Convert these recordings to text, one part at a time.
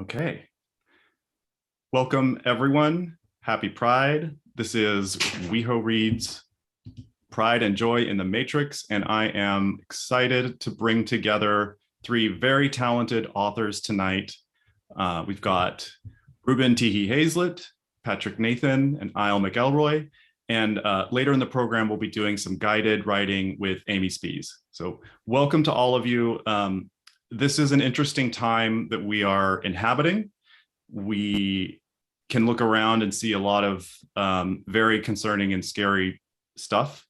Okay. Welcome, everyone. Happy Pride. This is WeHo Reads Pride and Joy in the Matrix, and I am excited to bring together three very talented authors tonight. We've got Reuben, Tihi, Hayslett, Patrick Nathan, and Alex McElroy. And later in the program, we'll be doing some guided writing with Amy Spies. So welcome to all of you. This is an interesting time that we are inhabiting. We can look around and see a lot of very concerning and scary stuff.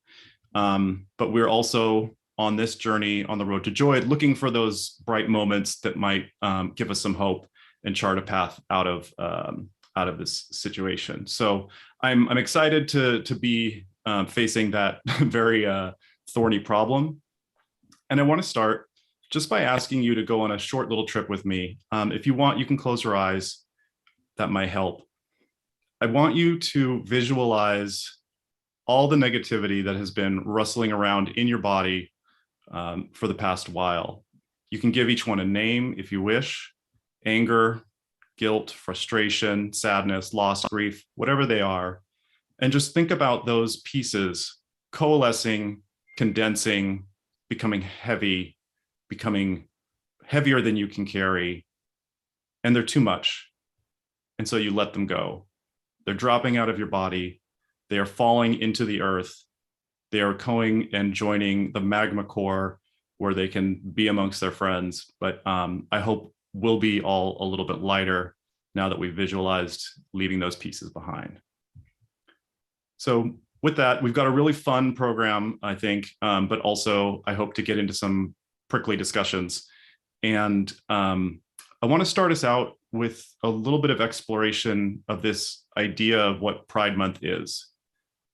But we're also on this journey on the road to joy, looking for those bright moments that might give us some hope and chart a path out of this situation. So I'm excited to be facing that very thorny problem. And I want to start just by asking you to go on a short little trip with me. If you want, you can close your eyes. That might help. I want you to visualize all the negativity that has been rustling around in your body for the past while. You can give each one a name if you wish: anger, guilt, frustration, sadness, loss, grief, whatever they are. And just think about those pieces coalescing, condensing, becoming heavy, becoming heavier than you can carry, and they're too much. And so you let them go. They're dropping out of your body. They are falling into the earth. They are going and joining the magma core where they can be amongst their friends. But I hope we'll be all a little bit lighter now that we've visualized leaving those pieces behind. So with that, we've got a really fun program, I think, but also I hope to get into some prickly discussions. And I want to start us out with a little bit of exploration of this idea of what Pride Month is.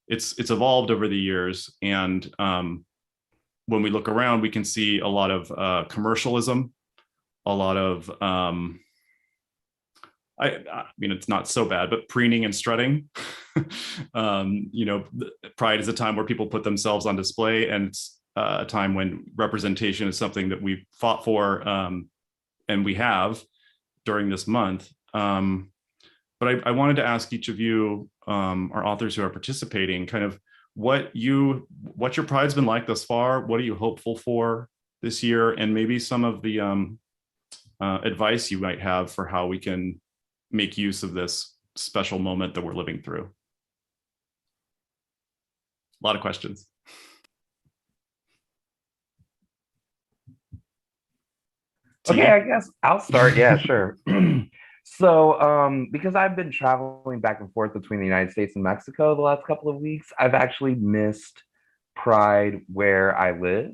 It's evolved over the years, and when we look around, we can see a lot of commercialism, a lot of I mean, it's not so bad, but preening and strutting. Pride is a time where people put themselves on display, and it's a time when representation is something that we've fought for, and we have during this month. But I wanted to ask each of you, our authors who are participating, kind of what your Pride's been like thus far. What are you hopeful for this year? And maybe some of the advice you might have for how we can make use of this special moment that we're living through. A lot of questions. Okay, I guess I'll start. Yeah, sure. So, because I've been traveling back and forth between the United States and Mexico the last couple of weeks, I've actually missed Pride where I live,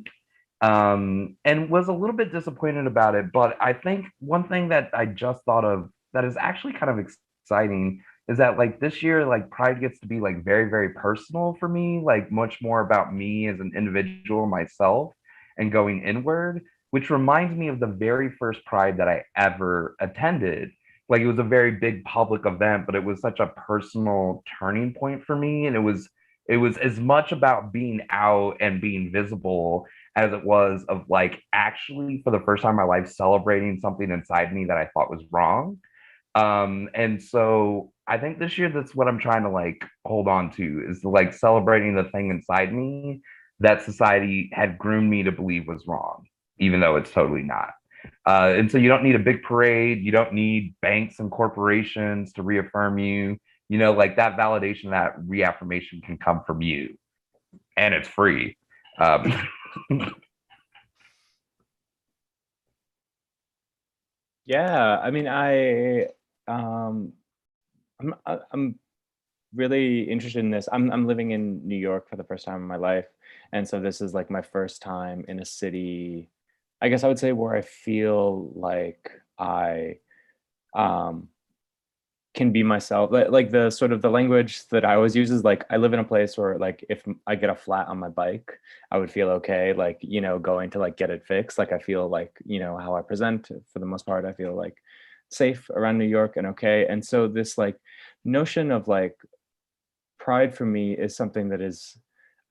and was a little bit disappointed about it. But I think one thing that I just thought of that is actually kind of exciting is that like this year, like Pride gets to be like very, very personal for me, like much more about me as an individual, myself, and going inward, which reminds me of the very first Pride that I ever attended. Like it was a very big public event, but it was such a personal turning point for me. And it was as much about being out and being visible as it was of like actually for the first time in my life celebrating something inside me that I thought was wrong. And so I think this year that's what I'm trying to like hold on to is like celebrating the thing inside me that society had groomed me to believe was wrong, even though it's totally not. And so you don't need a big parade. You don't need banks and corporations to reaffirm you. You know, like that validation, that reaffirmation can come from you, and it's free. Um, Yeah, I mean, um, I'm really interested in this. I'm living in New York for the first time in my life, and so this is like my first time in a city, I guess I would say, where I feel like I um can be myself. Like the sort of the language that I always use is like I live in a place where like if I get a flat on my bike, I would feel okay, like, going to like get it fixed. Like I feel like, how I present for the most part, I feel like safe around New York and okay. And so this like notion of like pride for me is something that is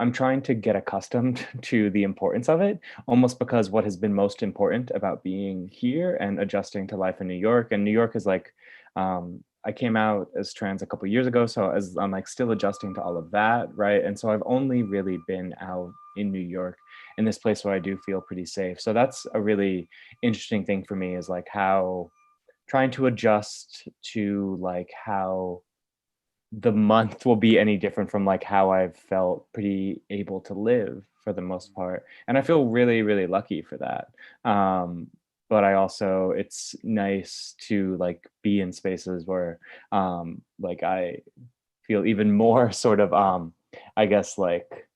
I'm trying to get accustomed to the importance of it, almost because what has been most important about being here and adjusting to life in New York, and New York is like, I came out as trans a couple of years ago, so as I'm like still adjusting to all of that, right? And so I've only really been out in New York, in this place where I do feel pretty safe. So that's a really interesting thing for me, is like how trying to adjust to like how the month will be any different from like how I've felt pretty able to live for the most part. And I feel really, really lucky for that. But I also, it's nice to like be in spaces where like I feel even more sort of, I guess like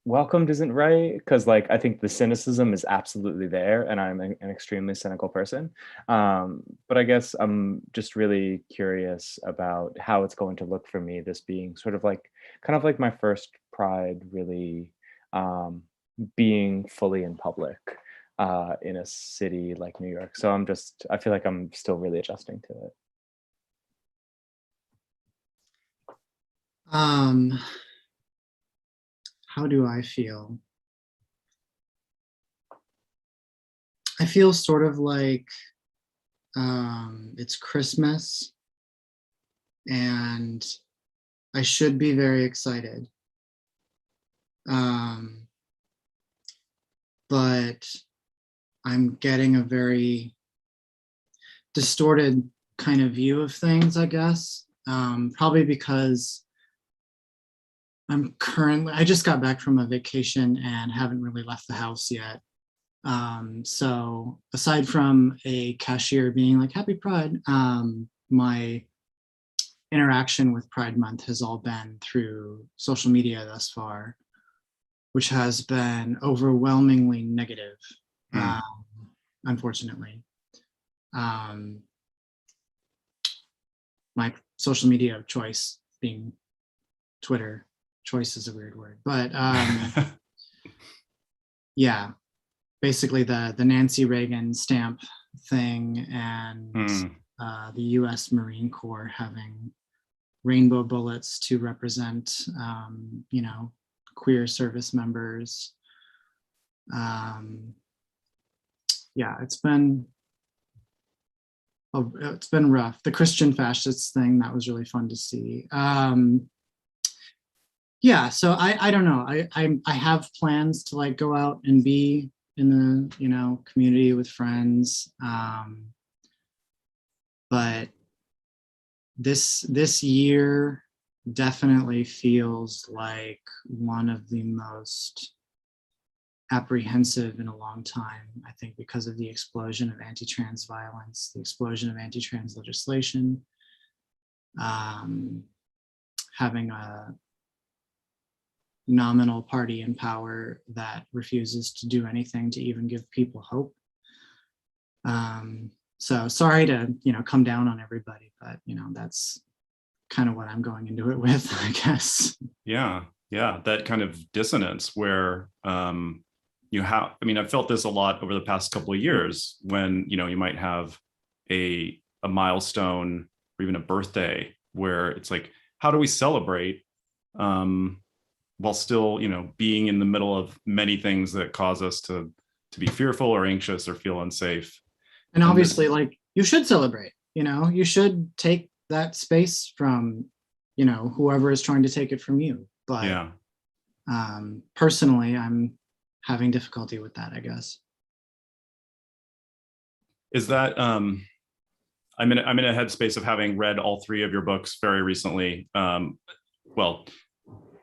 welcomed isn't right, because like I think the cynicism is absolutely there, and I'm an extremely cynical person. But I guess I'm just really curious about how it's going to look for me, this being sort of like kind of like my first Pride really being fully in public in a city like New York. So I feel like I'm still really adjusting to it. How do I feel? I feel sort of like it's Christmas and I should be very excited. But I'm getting a very distorted kind of view of things, I guess. Probably because I just got back from a vacation and haven't really left the house yet. So aside from a cashier being like, Happy Pride, my interaction with Pride Month has all been through social media thus far, which has been overwhelmingly negative, unfortunately. My social media of choice being Twitter. Choice is a weird word, but yeah, basically the Nancy Reagan stamp thing, and the US Marine Corps having rainbow bullets to represent, queer service members. Yeah, it's been rough. The Christian fascists thing, that was really fun to see. Yeah, so I don't know. I have plans to like go out and be in the community with friends, but this year definitely feels like one of the most apprehensive in a long time. I think because of the explosion of anti-trans violence, the explosion of anti-trans legislation, having a nominal party in power that refuses to do anything to even give people hope. So sorry to, come down on everybody, but that's kind of what I'm going into it with, I guess. Yeah, that kind of dissonance where I've felt this a lot over the past couple of years when, you might have a milestone or even a birthday where it's like, how do we celebrate while still, being in the middle of many things that cause us to be fearful or anxious or feel unsafe. And obviously, you should celebrate, you should take that space from, whoever is trying to take it from you. But yeah. Personally, I'm having difficulty with that, I guess. Is that, I'm in a headspace of having read all three of your books very recently.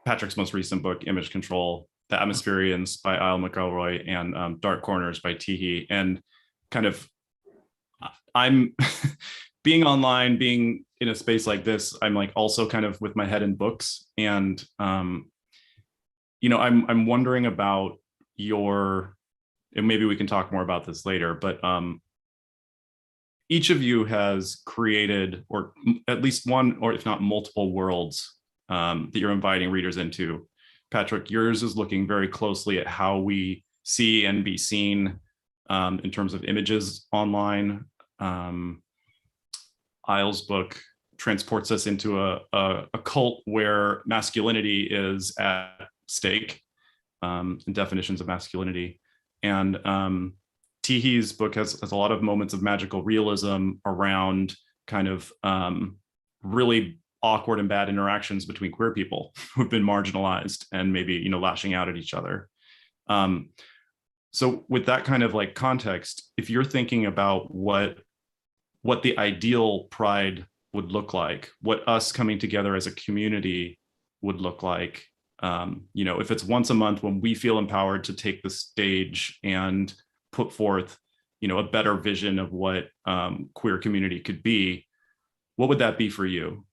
Patrick's most recent book, Image Control, The Atmospherians by Alex McElroy, and Dark Corners by Tihi. And kind of, I'm being online, being in a space like this, I'm like also kind of with my head in books. And, I'm wondering about and maybe we can talk more about this later, but each of you has created, or at least one, or if not multiple worlds that you're inviting readers into. Patrick, yours is looking very closely at how we see and be seen in terms of images online. Isle's book transports us into a cult where masculinity is at stake, and definitions of masculinity. And Tihi's book has a lot of moments of magical realism around kind of really awkward and bad interactions between queer people who've been marginalized and maybe, lashing out at each other. So with that kind of like context, if you're thinking about what the ideal pride would look like, what us coming together as a community would look like, if it's once a month when we feel empowered to take the stage and put forth, a better vision of what queer community could be, what would that be for you?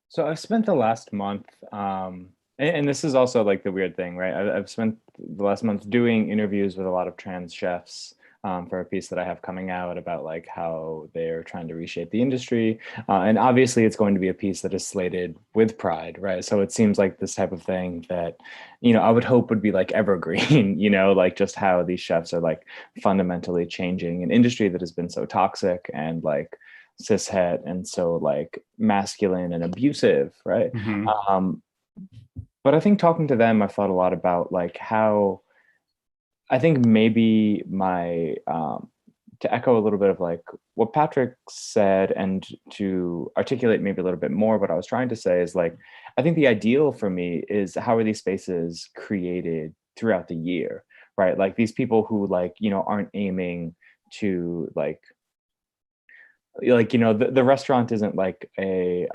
So I've spent the last month, and this is also like the weird thing, right? I've spent the last month doing interviews with a lot of trans chefs for a piece that I have coming out about like how they're trying to reshape the industry. And obviously it's going to be a piece that is slated with pride, right? So it seems like this type of thing that, I would hope would be like evergreen, like just how these chefs are like fundamentally changing an industry that has been so toxic and like cishet and so like masculine and abusive, right? Mm-hmm. But I think talking to them, I've thought a lot about like how I think maybe my to echo a little bit of like what Patrick said and to articulate maybe a little bit more what I was trying to say is like I think the ideal for me is how are these spaces created throughout the year, right? Like these people who like aren't aiming to like the restaurant isn't like a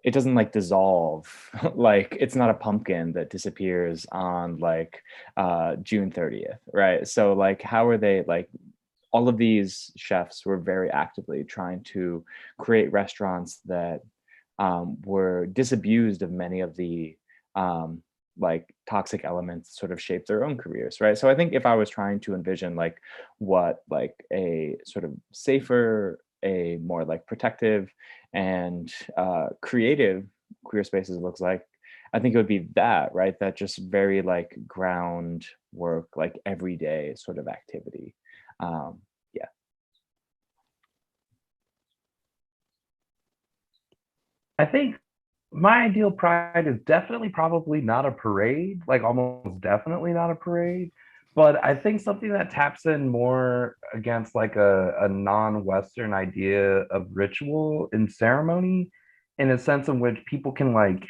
it doesn't like dissolve like it's not a pumpkin that disappears on like June 30th, right? So like how are they like all of these chefs were very actively trying to create restaurants that were disabused of many of the like toxic elements sort of shape their own careers, right? So I think if I was trying to envision like what like a sort of safer, a more like protective and creative queer spaces looks like, I think it would be that, right? That just very like ground work, like everyday sort of activity. Yeah. I think my ideal pride is definitely probably not a parade, like almost definitely not a parade, but I think something that taps in more against like a non-Western idea of ritual and ceremony in a sense in which people can like,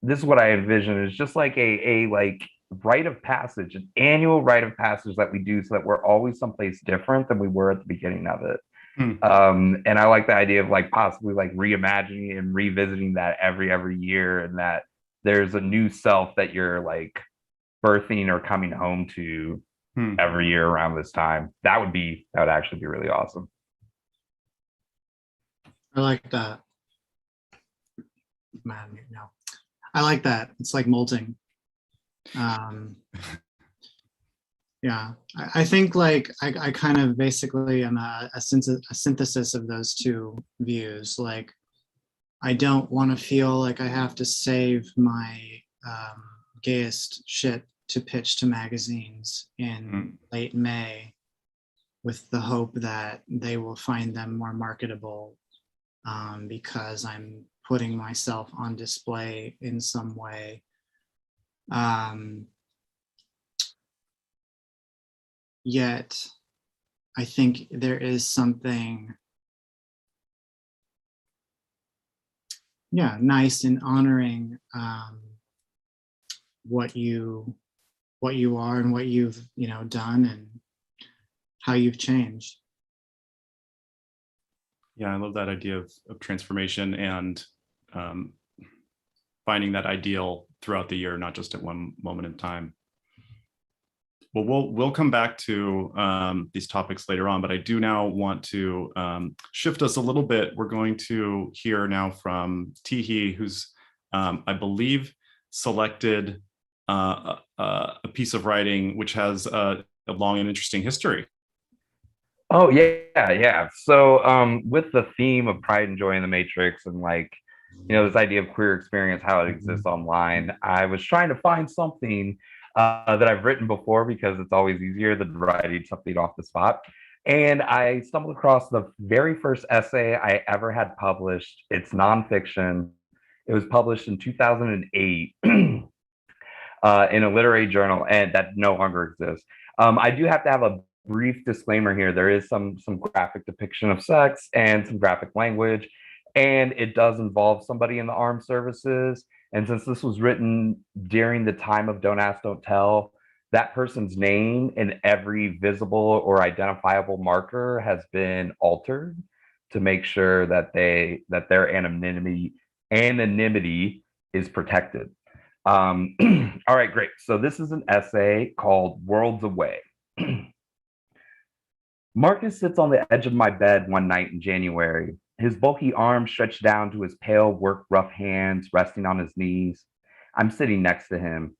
this is what I envision is just like a like rite of passage, an annual rite of passage that we do so that we're always someplace different than we were at the beginning of it. And I like the idea of like possibly like reimagining and revisiting that every year, and that there's a new self that you're like birthing or coming home to every year around this time. That would actually be really awesome. I like that. Man, no. I like that. It's like molting. Yeah, I think like I kind of basically am a synthesis of those two views. Like, I don't want to feel like I have to save my gayest shit to pitch to magazines in late May with the hope that they will find them more marketable because I'm putting myself on display in some way. Yet, I think there is something, nice in honoring what you are and what you've done and how you've changed. Yeah, I love that idea of transformation and finding that ideal throughout the year, not just at one moment in time. Well, we'll come back to these topics later on, but I do now want to shift us a little bit. We're going to hear now from Tihi, who's, I believe, selected a piece of writing which has a long and interesting history. Oh, yeah. So with the theme of pride and joy in the Matrix and like, this idea of queer experience, how it exists online, I was trying to find something that I've written before because it's always easier than writing something off the spot. And I stumbled across the very first essay I ever had published. It's nonfiction. It was published in 2008 in a literary journal, and that no longer exists. I do have to have a brief disclaimer here. There is some graphic depiction of sex and some graphic language, and it does involve somebody in the armed services. And since this was written during the time of Don't Ask, Don't Tell, that person's name in every visible or identifiable marker has been altered to make sure that their anonymity is protected. All right, great. So this is an essay called Worlds Away. Marcus sits on the edge of my bed one night in January, his bulky arms stretched down to his pale, work-rough hands resting on his knees. I'm sitting next to him.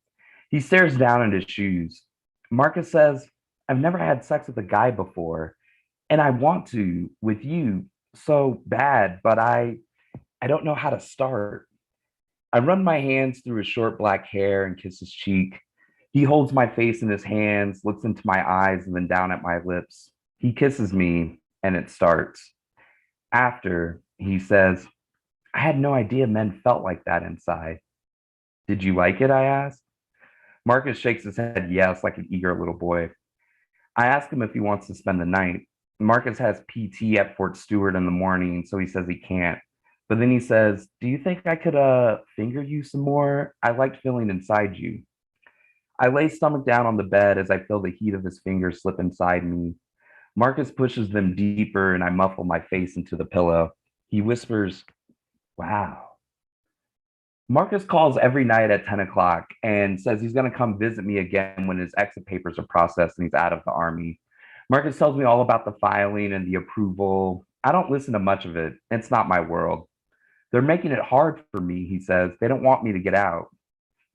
He stares down at his shoes. Marcus says, I've never had sex with a guy before, and I want to with you so bad, but I don't know how to start. I run my hands through his short black hair and kiss his cheek. He holds my face in his hands, looks into my eyes, and then down at my lips. He kisses me, and it starts. After, he says, I had no idea men felt like that inside. Did you like it? I asked. Marcus shakes his head yes, like an eager little boy. I ask him if he wants to spend the night. Marcus has PT at Fort Stuart in the morning, so he says he can't. But then he says, do you think I could finger you some more? I liked feeling inside you. I lay stomach down on the bed as I feel the heat of his fingers slip inside me. Marcus pushes them deeper and I muffle my face into the pillow. He whispers, wow. Marcus calls every night at 10 o'clock and says he's going to come visit me again when his exit papers are processed and he's out of the Army. Marcus tells me all about the filing and the approval. I don't listen to much of it. It's not my world. They're making it hard for me, he says. They don't want me to get out.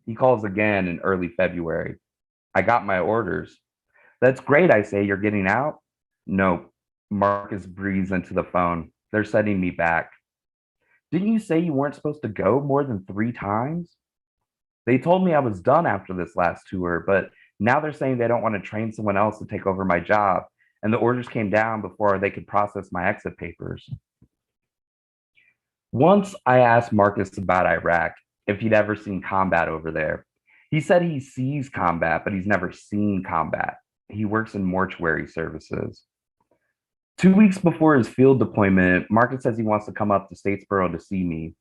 He calls again in early February. I got my orders. That's great, I say. You're getting out? No. Marcus breathes into the phone. They're sending me back. Didn't you say you weren't supposed to go more than 3 times? They told me I was done after this last tour, but now they're saying they don't want to train someone else to take over my job, and the orders came down before they could process my exit papers. Once I asked Marcus about Iraq, if he'd ever seen combat over there. He said he sees combat, but he's never seen combat. He works in mortuary services. 2 weeks before his field deployment, Marcus says he wants to come up to Statesboro to see me.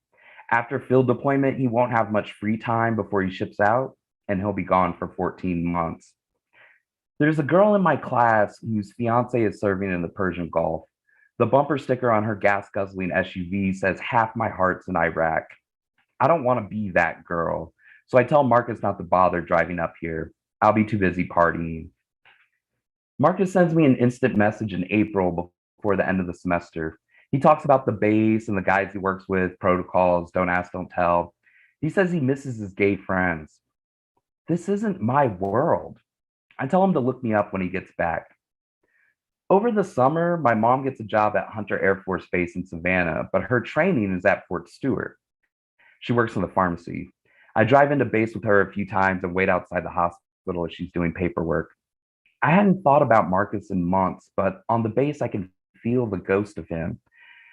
After field deployment, he won't have much free time before he ships out, and he'll be gone for 14 months. There's a girl in my class whose fiance is serving in the Persian Gulf. The bumper sticker on her gas-guzzling SUV says, half my heart's in Iraq. I don't want to be that girl, so I tell Marcus not to bother driving up here. I'll be too busy partying. Marcus sends me an instant message in April before the end of the semester. He talks about the base and the guys he works with, protocols, don't ask, don't tell. He says he misses his gay friends. This isn't my world. I tell him to look me up when he gets back. Over the summer, my mom gets a job at Hunter Air Force Base in Savannah, but her training is at Fort Stuart. She works in the pharmacy. I drive into base with her a few times and wait outside the hospital as she's doing paperwork. I hadn't thought about Marcus in months, but on the base, I can feel the ghost of him.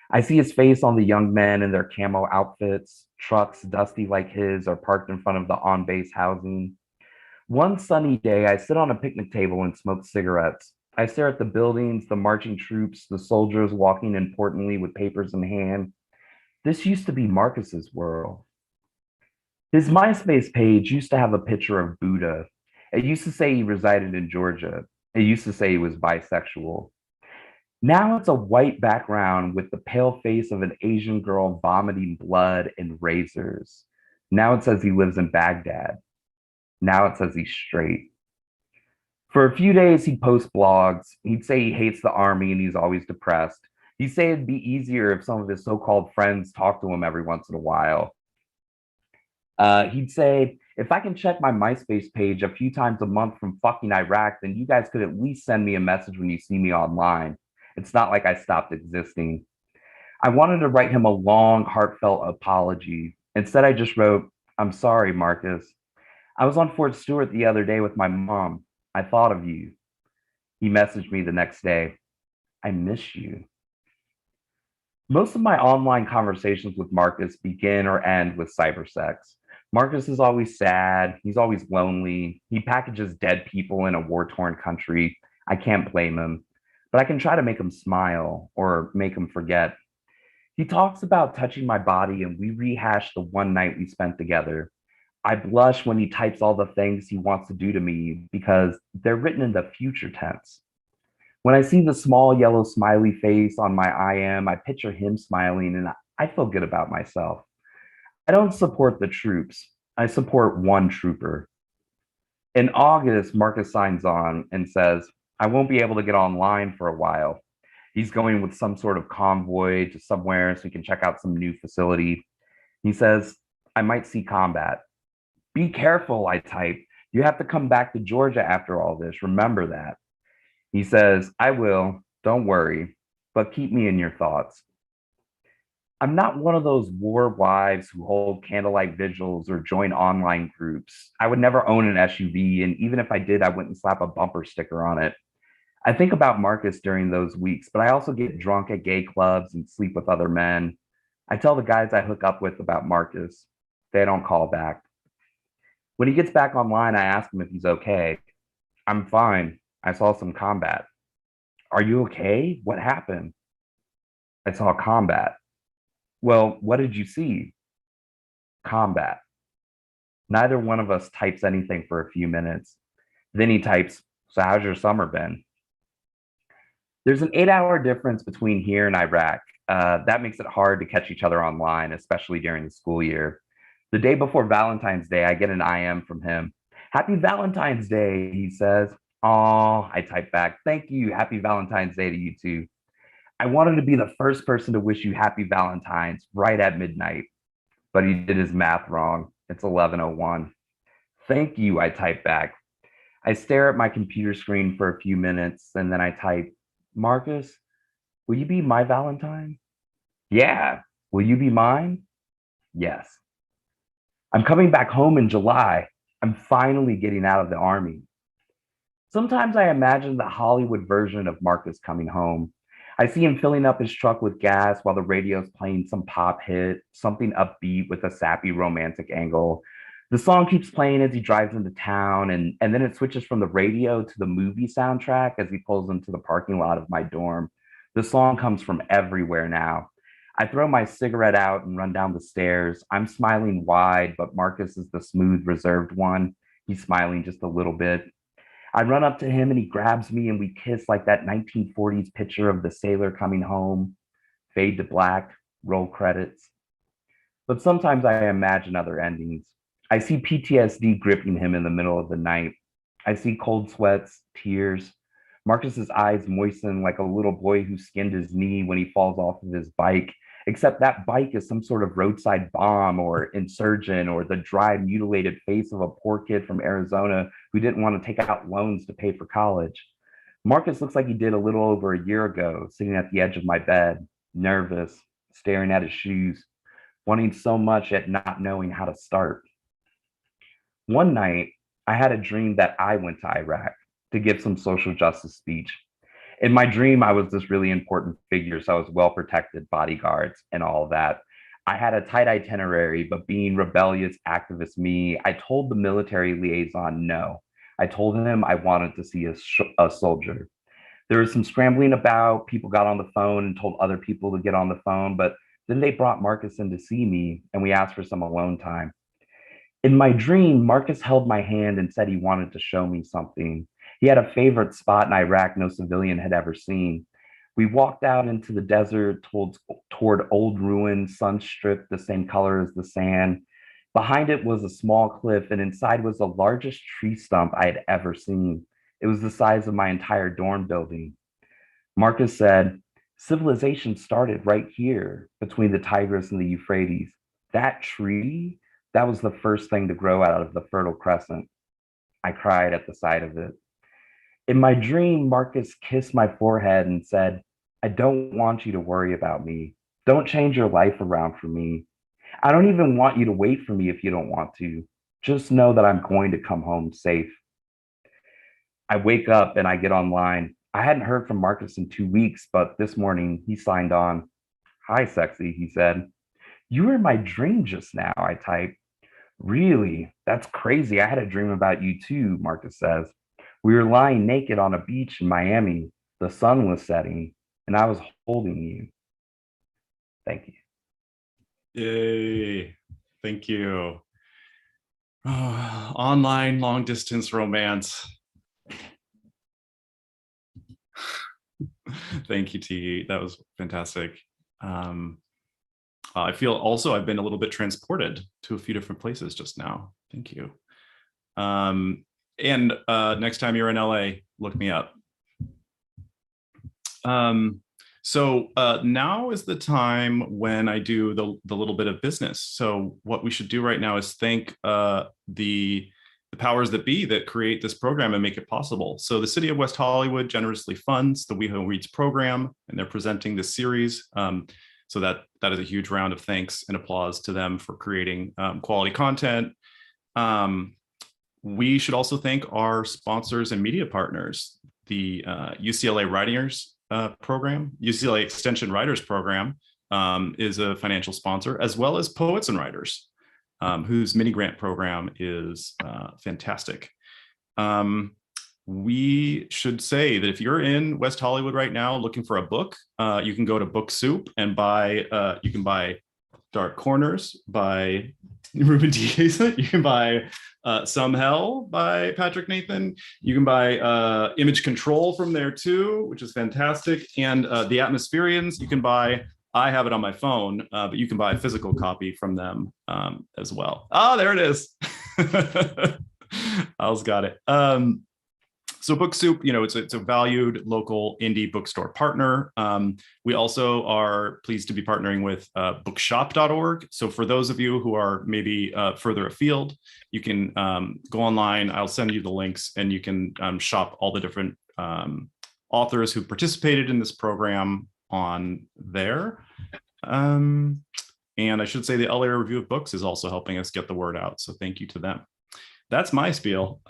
I see his face on the young men in their camo outfits. Trucks dusty like his are parked in front of the on-base housing. One sunny day, I sit on a picnic table and smoke cigarettes. I stare at the buildings, the marching troops, the soldiers walking importantly with papers in hand. This used to be Marcus's world. His MySpace page used to have a picture of Buddha. It used to say he resided in Georgia. It used to say he was bisexual. Now it's a white background with the pale face of an Asian girl vomiting blood and razors. Now it says he lives in Baghdad. Now it says he's straight. For a few days, he'd post blogs. He'd say he hates the Army and he's always depressed. He'd say it'd be easier if some of his so-called friends talked to him every once in a while. He'd say, if I can check my MySpace page a few times a month from fucking Iraq, then you guys could at least send me a message when you see me online. It's not like I stopped existing. I wanted to write him a long, heartfelt apology. Instead, I just wrote, I'm sorry, Marcus. I was on Fort Stuart the other day with my mom. I thought of you. He messaged me the next day. I miss you. Most of my online conversations with Marcus begin or end with cybersex. Marcus is always sad. He's always lonely. He packages dead people in a war-torn country. I can't blame him, but I can try to make him smile or make him forget. He talks about touching my body, and we rehash the one night we spent together. I blush when he types all the things he wants to do to me because they're written in the future tense. When I see the small yellow smiley face on my I picture him smiling, and I feel good about myself. I don't support the troops. I support one trooper. In August, Marcus signs on and says, I won't be able to get online for a while. He's going with some sort of convoy to somewhere so he can check out some new facility. He says, I might see combat. Be careful, I type. You have to come back to Georgia after all this. Remember that. He says, I will, don't worry, but keep me in your thoughts. I'm not one of those war wives who hold candlelight vigils or join online groups. I would never own an SUV, and even if I did, I wouldn't slap a bumper sticker on it. I think about Marcus during those weeks, but I also get drunk at gay clubs and sleep with other men. I tell the guys I hook up with about Marcus. They don't call back. When he gets back online, I ask him if he's okay. I'm fine. I saw some combat. Are you okay? What happened? I saw combat. Well, what did you see? Combat. Neither one of us types anything for a few minutes. Then he types, so how's your summer been? There's an 8-hour difference between here and Iraq. That makes it hard to catch each other online, especially during the school year. The day before Valentine's Day, I get an IM from him. Happy Valentine's Day, he says. Aw, I type back, thank you. Happy Valentine's Day to you too. I wanted to be the first person to wish you happy Valentine's right at midnight, but he did his math wrong. It's 11:01. Thank you, I type back. I stare at my computer screen for a few minutes and then I type, Marcus, will you be my Valentine? Yeah. Will you be mine? Yes. I'm coming back home in July. I'm finally getting out of the army. Sometimes I imagine the Hollywood version of Marcus coming home. I see him filling up his truck with gas while the radio's playing some pop hit, something upbeat with a sappy romantic angle. The song keeps playing as he drives into town, and then it switches from the radio to the movie soundtrack as he pulls into the parking lot of my dorm. The song comes from everywhere now. I throw my cigarette out and run down the stairs. I'm smiling wide, but Marcus is the smooth, reserved one. He's smiling just a little bit. I run up to him and he grabs me and we kiss like that 1940s picture of the sailor coming home. Fade to black, roll credits. But sometimes I imagine other endings. I see PTSD gripping him in the middle of the night. I see cold sweats, tears. Marcus's eyes moisten like a little boy who skinned his knee when he falls off of his bike, except that bike is some sort of roadside bomb or insurgent or the dry, mutilated face of a poor kid from Arizona who didn't want to take out loans to pay for college. Marcus looks like he did a little over a year ago, sitting at the edge of my bed, nervous, staring at his shoes, wanting so much yet not knowing how to start. One night, I had a dream that I went to Iraq to give some social justice speech. In my dream, I was this really important figure, so I was well protected, bodyguards, and all of that. I had a tight itinerary, but being rebellious activist me, I told the military liaison no. I told him I wanted to see a soldier. There was some scrambling about, people got on the phone and told other people to get on the phone, but then they brought Marcus in to see me, and we asked for some alone time. In my dream, Marcus held my hand and said he wanted to show me something. He had a favorite spot in Iraq no civilian had ever seen. We walked out into the desert toward old ruins, sun stripped the same color as the sand. Behind it was a small cliff, and inside was the largest tree stump I had ever seen. It was the size of my entire dorm building. Marcus said, civilization started right here between the Tigris and the Euphrates. That tree, that was the first thing to grow out of the Fertile Crescent. I cried at the sight of it. In my dream, Marcus kissed my forehead and said, I don't want you to worry about me. Don't change your life around for me. I don't even want you to wait for me if you don't want to. Just know that I'm going to come home safe. I wake up and I get online. I hadn't heard from Marcus in 2 weeks, but this morning he signed on. Hi, sexy, he said. You were in my dream just now, I typed. Really? That's crazy. I had a dream about you too, Marcus says. We were lying naked on a beach in Miami. The sun was setting, and I was holding you. Thank you. Yay. Thank you. Oh, online long distance romance. Thank you, Tihi. That was fantastic. I feel also I've been a little bit transported to a few different places just now. Thank you. And next time you're in LA, look me up. So now is the time when I do the little bit of business. So what we should do right now is thank the powers that be that create this program and make it possible. So the City of West Hollywood generously funds the WeHo Reads program, and they're presenting this series. So that is a huge round of thanks and applause to them for creating quality content. We should also thank our sponsors and media partners, the UCLA Writers program, UCLA Extension Writers program is a financial sponsor, as well as Poets and Writers, whose mini grant program is fantastic. We should say that if you're in West Hollywood right now looking for a book, you can go to Book Soup and buy, you can buy Dark Corners by Reuben D. Hayslett. You can buy Some Hell by Patrick Nathan. You can buy Image Control from there too, which is fantastic. And the Atmospherians, you can buy, I have it on my phone, but you can buy a physical copy from them as well. Oh, there it is. Al's got it. So Book Soup, you know, it's a valued local indie bookstore partner. We also are pleased to be partnering with bookshop.org. So for those of you who are maybe further afield, you can go online. I'll send you the links and you can shop all the different authors who participated in this program on there. And I should say the LA Review of Books is also helping us get the word out. So thank you to them. That's my spiel.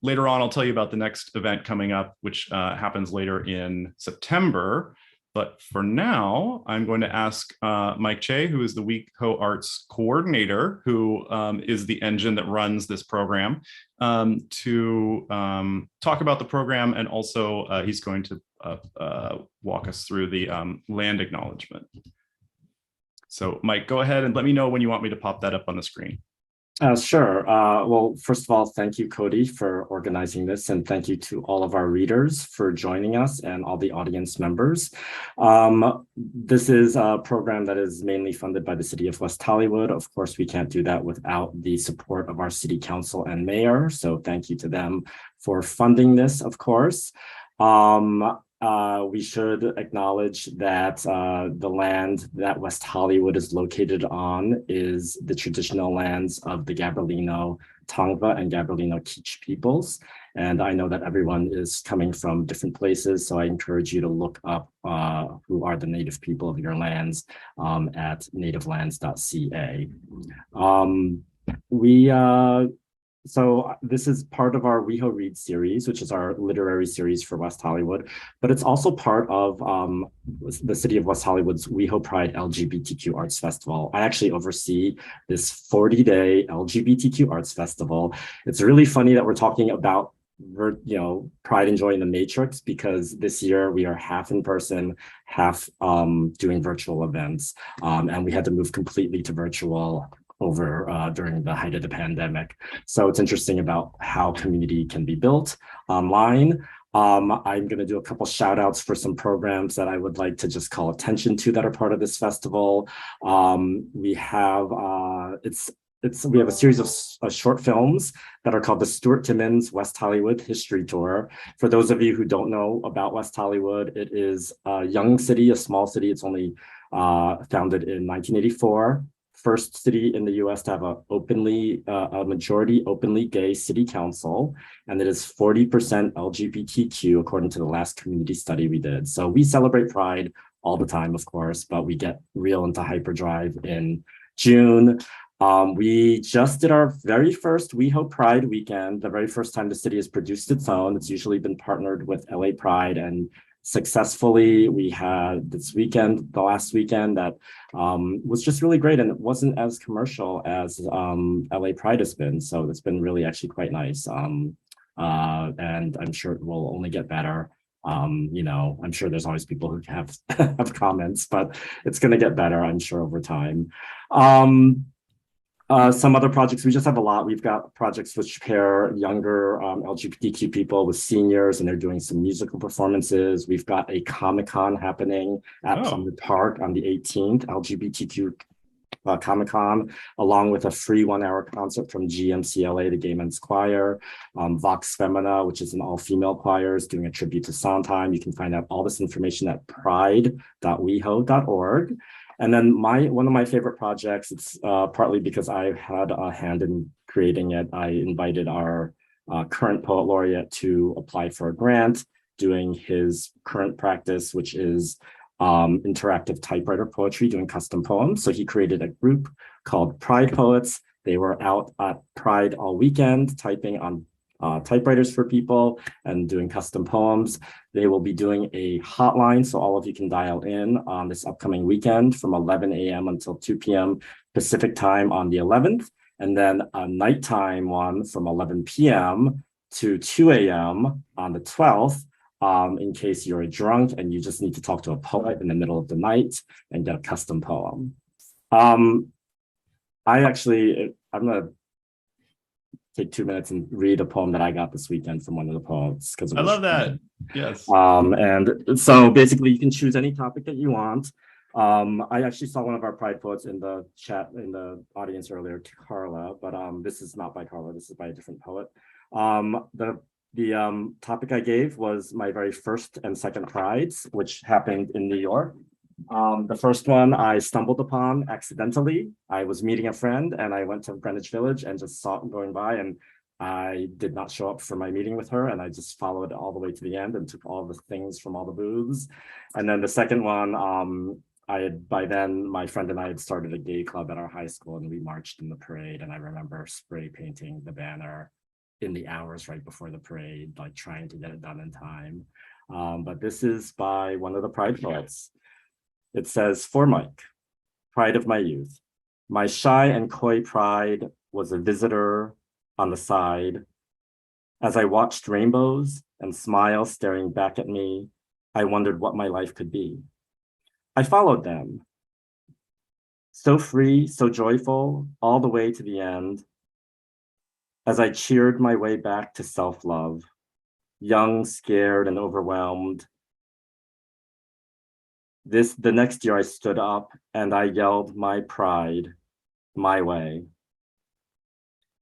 Later on, I'll tell you about the next event coming up, which happens later in September. But for now, I'm going to ask Mike Che, who is the WeHo Arts coordinator, who is the engine that runs this program, to talk about the program. And also, he's going to walk us through the land acknowledgement. So Mike, go ahead and let me know when you want me to pop that up on the screen. Sure. Well, first of all, thank you, Cody, for organizing this, and thank you to all of our readers for joining us and all the audience members. This is a program that is mainly funded by the City of West Hollywood. Of course, we can't do that without the support of our City Council and Mayor, so thank you to them for funding this, of course. We should acknowledge that the land that West Hollywood is located on is the traditional lands of the Gabrielino Tongva and Gabrielino Kizh peoples. And I know that everyone is coming from different places, so I encourage you to look up who are the native people of your lands at nativelands.ca. So this is part of our WeHo Read series, which is our literary series for West Hollywood, but it's also part of the City of West Hollywood's WeHo Pride LGBTQ Arts Festival. I actually oversee this 40-day LGBTQ Arts Festival. It's really funny that we're talking about pride and joy in the matrix, because this year we are half in person, half doing virtual events, and we had to move completely to virtual over during the height of the pandemic. So it's interesting about how community can be built online. I'm going to do a couple shout outs for some programs that I would like to just call attention to that are part of this festival. We have a series of short films that are called the Stuart Timmins West Hollywood History Tour. For those of you who don't know about West Hollywood, it is a young city, a small city. It's only founded in 1984. First city in the US to have a majority openly gay city council, and it is 40% LGBTQ according to the last community study we did. So we celebrate Pride all the time, of course, but we get real into hyperdrive in June. We just did our very first WeHo Pride weekend, the very first time the city has produced its own. It's usually been partnered with LA Pride, and successfully we had this weekend, the last weekend, that was just really great, and it wasn't as commercial as LA Pride has been. So it's been really actually quite nice. And I'm sure it will only get better. I'm sure there's always people who have have comments, but it's going to get better, I'm sure, over time. Some other projects, we just have a lot. We've got projects which pair younger LGBTQ people with seniors, and they're doing some musical performances. We've got a Comic-Con happening at Plymouth Park on the 18th, LGBTQ Comic-Con, along with a free 1-hour concert from GMCLA, the Gay Men's Choir. Vox Femina, which is an all-female choir, is doing a tribute to Sondheim. You can find out all this information at pride.weho.org. And then one of my favorite projects, it's partly because I had a hand in creating it. I invited our current poet laureate to apply for a grant, doing his current practice, which is interactive typewriter poetry, doing custom poems. So he created a group called Pride Poets. They were out at Pride all weekend, typing on typewriters for people and doing custom poems. They will be doing a hotline, so all of you can dial in on this upcoming weekend from 11 a.m. until 2 p.m. Pacific time on the 11th, and then a nighttime one from 11 p.m. to 2 a.m. on the 12th, in case you're a drunk and you just need to talk to a poet in the middle of the night and get a custom poem. I'm gonna take 2 minutes and read a poem that I got this weekend from one of the poets. I love that. Yes. And so basically you can choose any topic that you want. I actually saw one of our Pride poets in the chat, in the audience earlier, to Carla, but this is not by Carla, this is by a different poet. The topic I gave was my very first and second Prides, which happened in New York. The first one I stumbled upon accidentally. I was meeting a friend and I went to Greenwich Village and just saw it going by, and I did not show up for my meeting with her, and I just followed all the way to the end and took all the things from all the booths. And then the second one, by then my friend and I had started a gay club at our high school, and we marched in the parade, and I remember spray painting the banner in the hours right before the parade, like trying to get it done in time. But this is by one of the Pride poets. It says, "For Mike, pride of my youth, my shy and coy pride was a visitor on the side. As I watched rainbows and smiles staring back at me, I wondered what my life could be. I followed them, so free, so joyful, all the way to the end. As I cheered my way back to self-love, young, scared, and overwhelmed. The next year I stood up and I yelled my pride, my way.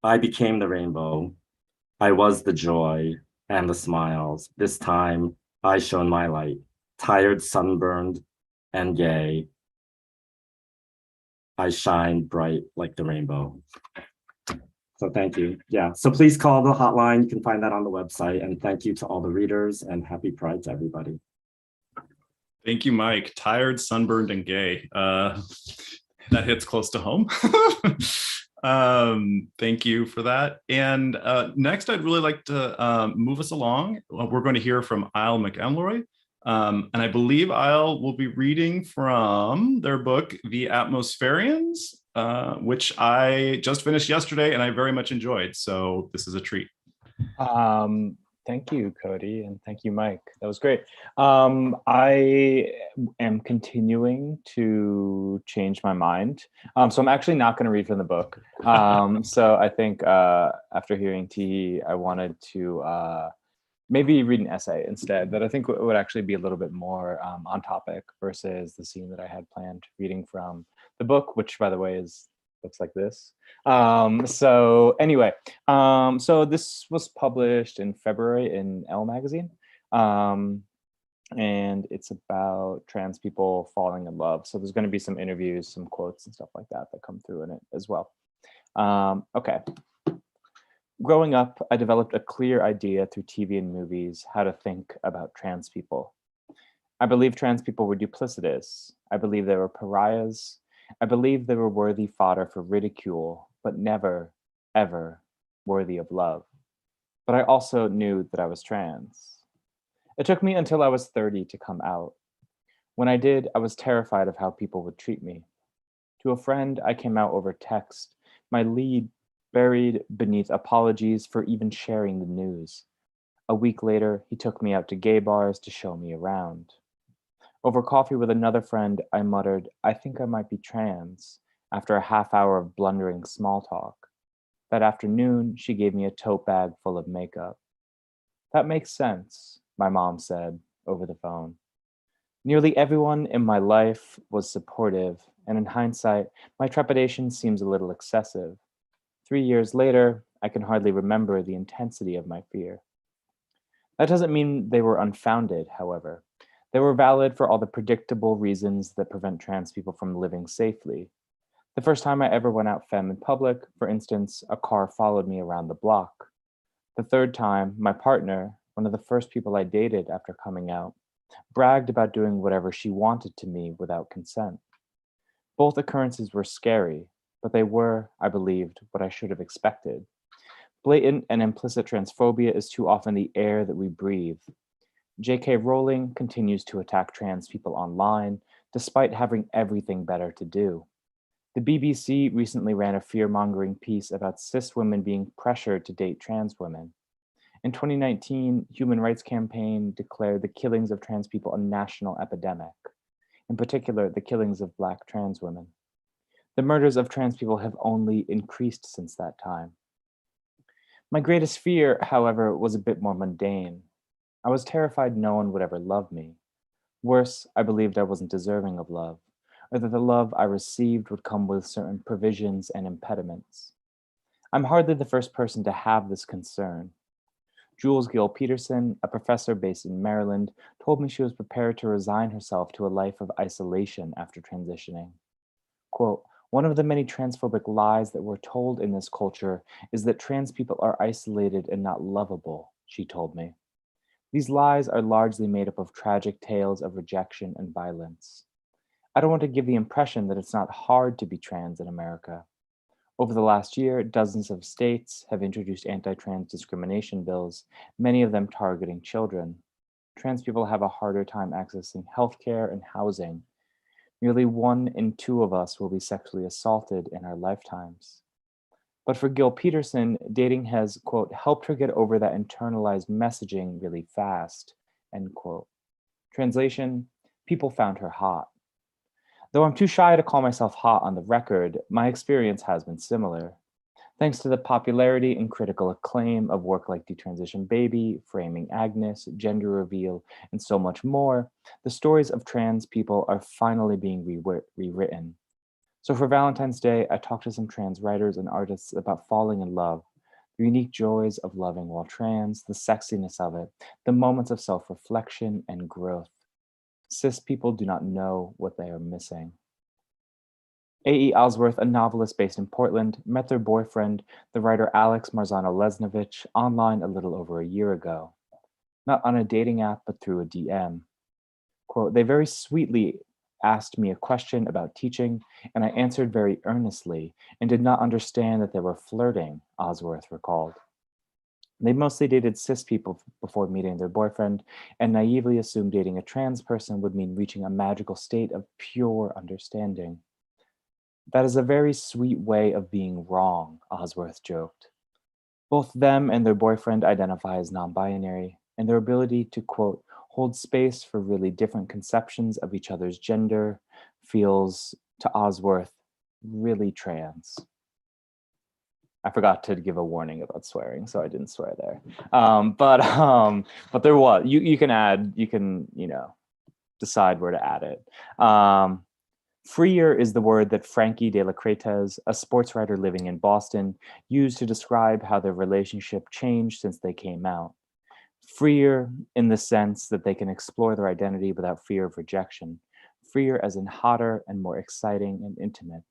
I became the rainbow. I was the joy and the smiles. This time I shone my light, tired, sunburned, and gay. I shine bright like the rainbow." So thank you. Yeah, so please call the hotline. You can find that on the website. And thank you to all the readers, and happy Pride to everybody. Thank you, Mike. Tired, sunburned, and gay. That hits close to home. Thank you for that. And next, I'd really like to move us along. We're going to hear from Alex McElroy. And I believe Alex will be reading from their book, The Atmospherians, which I just finished yesterday and I very much enjoyed. So this is a treat. Thank you, Cody, and thank you, Mike. That was great. I am continuing to change my mind. So I'm actually not going to read from the book. So I think after hearing Tihi, I wanted to maybe read an essay instead, that I think would actually be a little bit more on topic versus the scene that I had planned reading from the book, which, by the way, looks like this. So anyway, so this was published in February in Elle magazine. And it's about trans people falling in love. So there's going to be some interviews, some quotes and stuff like that come through in it as well. Okay. Growing up, I developed a clear idea through TV and movies how to think about trans people. I believe trans people were duplicitous. I believe they were pariahs, I believed they were worthy fodder for ridicule, but never, ever worthy of love. But I also knew that I was trans. It took me until I was 30 to come out. When I did, I was terrified of how people would treat me. To a friend, I came out over text, my lead buried beneath apologies for even sharing the news. A week later, he took me out to gay bars to show me around. Over coffee with another friend, I muttered, I think I might be trans, after a half hour of blundering small talk. That afternoon, she gave me a tote bag full of makeup. That makes sense, my mom said over the phone. Nearly everyone in my life was supportive, and in hindsight, my trepidation seems a little excessive. 3 years later, I can hardly remember the intensity of my fear. That doesn't mean they were unfounded, however. They were valid for all the predictable reasons that prevent trans people from living safely. The first time I ever went out femme in public, for instance, a car followed me around the block. The third time, my partner, one of the first people I dated after coming out, bragged about doing whatever she wanted to me without consent. Both occurrences were scary, but they were, I believed, what I should have expected. Blatant and implicit transphobia is too often the air that we breathe. J.K. Rowling continues to attack trans people online, despite having everything better to do. The BBC recently ran a fear-mongering piece about cis women being pressured to date trans women. In 2019, Human Rights Campaign declared the killings of trans people a national epidemic, in particular, the killings of Black trans women. The murders of trans people have only increased since that time. My greatest fear, however, was a bit more mundane. I was terrified no one would ever love me. Worse, I believed I wasn't deserving of love, or that the love I received would come with certain provisions and impediments. I'm hardly the first person to have this concern. Jules Gill Peterson, a professor based in Maryland, told me she was prepared to resign herself to a life of isolation after transitioning. Quote, one of the many transphobic lies that we're told in this culture is that trans people are isolated and not lovable, she told me. These lies are largely made up of tragic tales of rejection and violence. I don't want to give the impression that it's not hard to be trans in America. Over the last year, dozens of states have introduced anti-trans discrimination bills, many of them targeting children. Trans people have a harder time accessing healthcare and housing. Nearly 1 in 2 of us will be sexually assaulted in our lifetimes. But for Gill Peterson, dating has, quote, helped her get over that internalized messaging really fast, end quote. Translation, people found her hot. Though I'm too shy to call myself hot on the record, my experience has been similar. Thanks to the popularity and critical acclaim of work like Detransition Baby, Framing Agnes, Gender Reveal, and so much more, the stories of trans people are finally being rewritten. So for Valentine's Day, I talked to some trans writers and artists about falling in love, the unique joys of loving while trans, the sexiness of it, the moments of self-reflection and growth. Cis people do not know what they are missing. A.E. Ellsworth, a novelist based in Portland, met their boyfriend, the writer Alex Marzano-Lesnevich, online a little over a year ago. Not on a dating app, but through a DM. Quote, they very sweetly asked me a question about teaching, and I answered very earnestly and did not understand that they were flirting, Ellsworth recalled. They mostly dated cis people before meeting their boyfriend and naively assumed dating a trans person would mean reaching a magical state of pure understanding. That is a very sweet way of being wrong, Ellsworth joked. Both them and their boyfriend identify as non-binary, and their ability to, quote, hold space for really different conceptions of each other's gender feels, to Ellsworth, really trans. I forgot to give a warning about swearing, so I didn't swear there. But there was, you can add, you can, decide where to add it. Freer is the word that Frankie de la Cretes, a sports writer living in Boston, used to describe how their relationship changed since they came out. Freer in the sense that they can explore their identity without fear of rejection. Freer as in hotter and more exciting and intimate.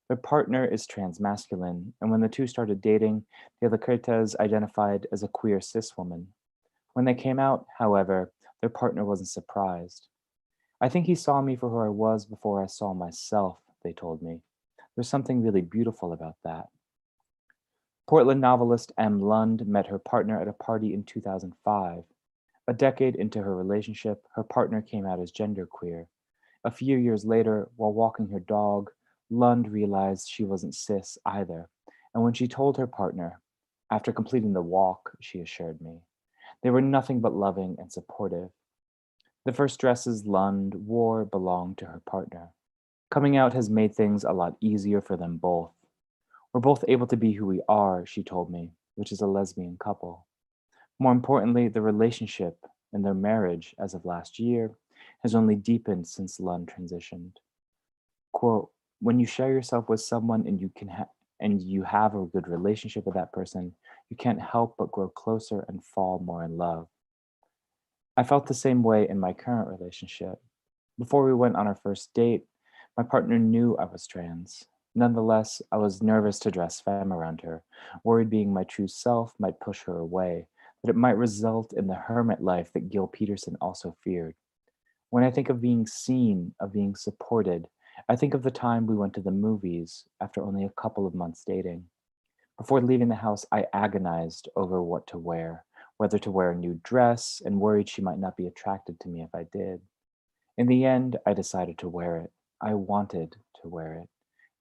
Their partner is transmasculine, and when the two started dating, de la Cretes identified as a queer cis woman. When they came out, however, their partner wasn't surprised. I think he saw me for who I was before I saw myself, they told me. There's something really beautiful about that. Portland novelist M. Lund met her partner at a party in 2005. A decade into her relationship, her partner came out as genderqueer. A few years later, while walking her dog, Lund realized she wasn't cis either. And when she told her partner, after completing the walk, she assured me, they were nothing but loving and supportive. The first dresses Lund wore belonged to her partner. Coming out has made things a lot easier for them both. We're both able to be who we are, she told me, which is a lesbian couple. More importantly, the relationship and their marriage as of last year has only deepened since Lund transitioned. Quote, when you share yourself with someone and you have a good relationship with that person, you can't help but grow closer and fall more in love. I felt the same way in my current relationship. Before we went on our first date, my partner knew I was trans. Nonetheless, I was nervous to dress femme around her, worried being my true self might push her away, that it might result in the hermit life that Gil Peterson also feared. When I think of being seen, of being supported, I think of the time we went to the movies after only a couple of months dating. Before leaving the house, I agonized over what to wear, whether to wear a new dress, and worried she might not be attracted to me if I did. In the end, I decided to wear it. I wanted to wear it.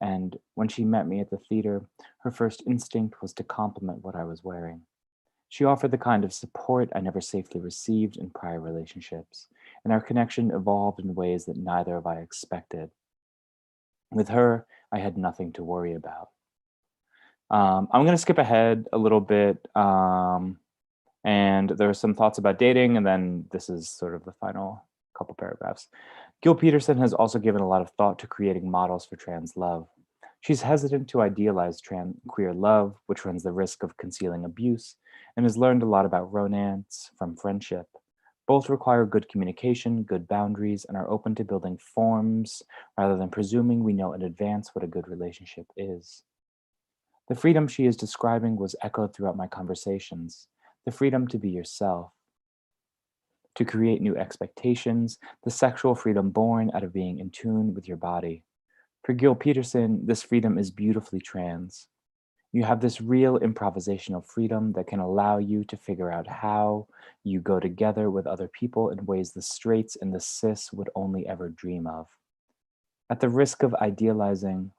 And when she met me at the theater, her first instinct was to compliment what I was wearing. She offered the kind of support I never safely received in prior relationships, and our connection evolved in ways that neither of I expected. With her, I had nothing to worry about. I'm going to skip ahead a little bit, and there are some thoughts about dating, and then this is sort of the final couple paragraphs. Gil Peterson has also given a lot of thought to creating models for trans love. She's hesitant to idealize queer love, which runs the risk of concealing abuse, and has learned a lot about romance from friendship. Both require good communication, good boundaries, and are open to building forms rather than presuming we know in advance what a good relationship is. The freedom she is describing was echoed throughout my conversations, the freedom to be yourself, to create new expectations, the sexual freedom born out of being in tune with your body. For Gil Peterson, this freedom is beautifully trans. You have this real improvisational freedom that can allow you to figure out how you go together with other people in ways the straights and the cis would only ever dream of. At the risk of idealizing,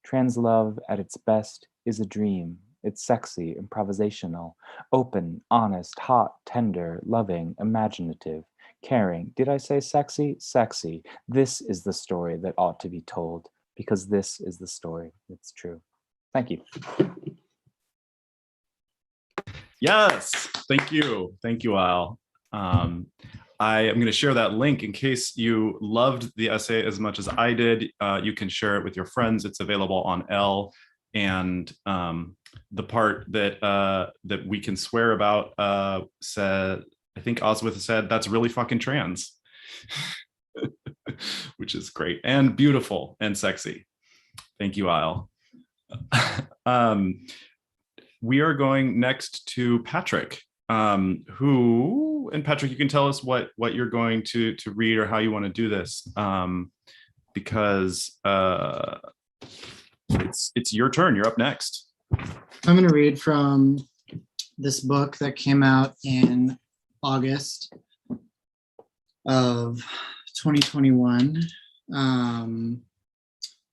trans love at its best is a dream. It's sexy, improvisational, open, honest, hot, tender, loving, imaginative, caring. Did I say sexy? Sexy. This is the story that ought to be told, because this is the story that's true. Thank you. Yes, thank you. Thank you, Al. I am going to share that link in case you loved the essay as much as I did. You can share it with your friends. It's available on Elle. And the part that we can swear about said, I think Ellsworth said, that's really fucking trans, which is great and beautiful and sexy. Thank you, Al. We are going next to Patrick, and Patrick, you can tell us what you're going to read or how you want to do this, because it's your turn. You're up next. I'm going to read from this book that came out in August of 2021.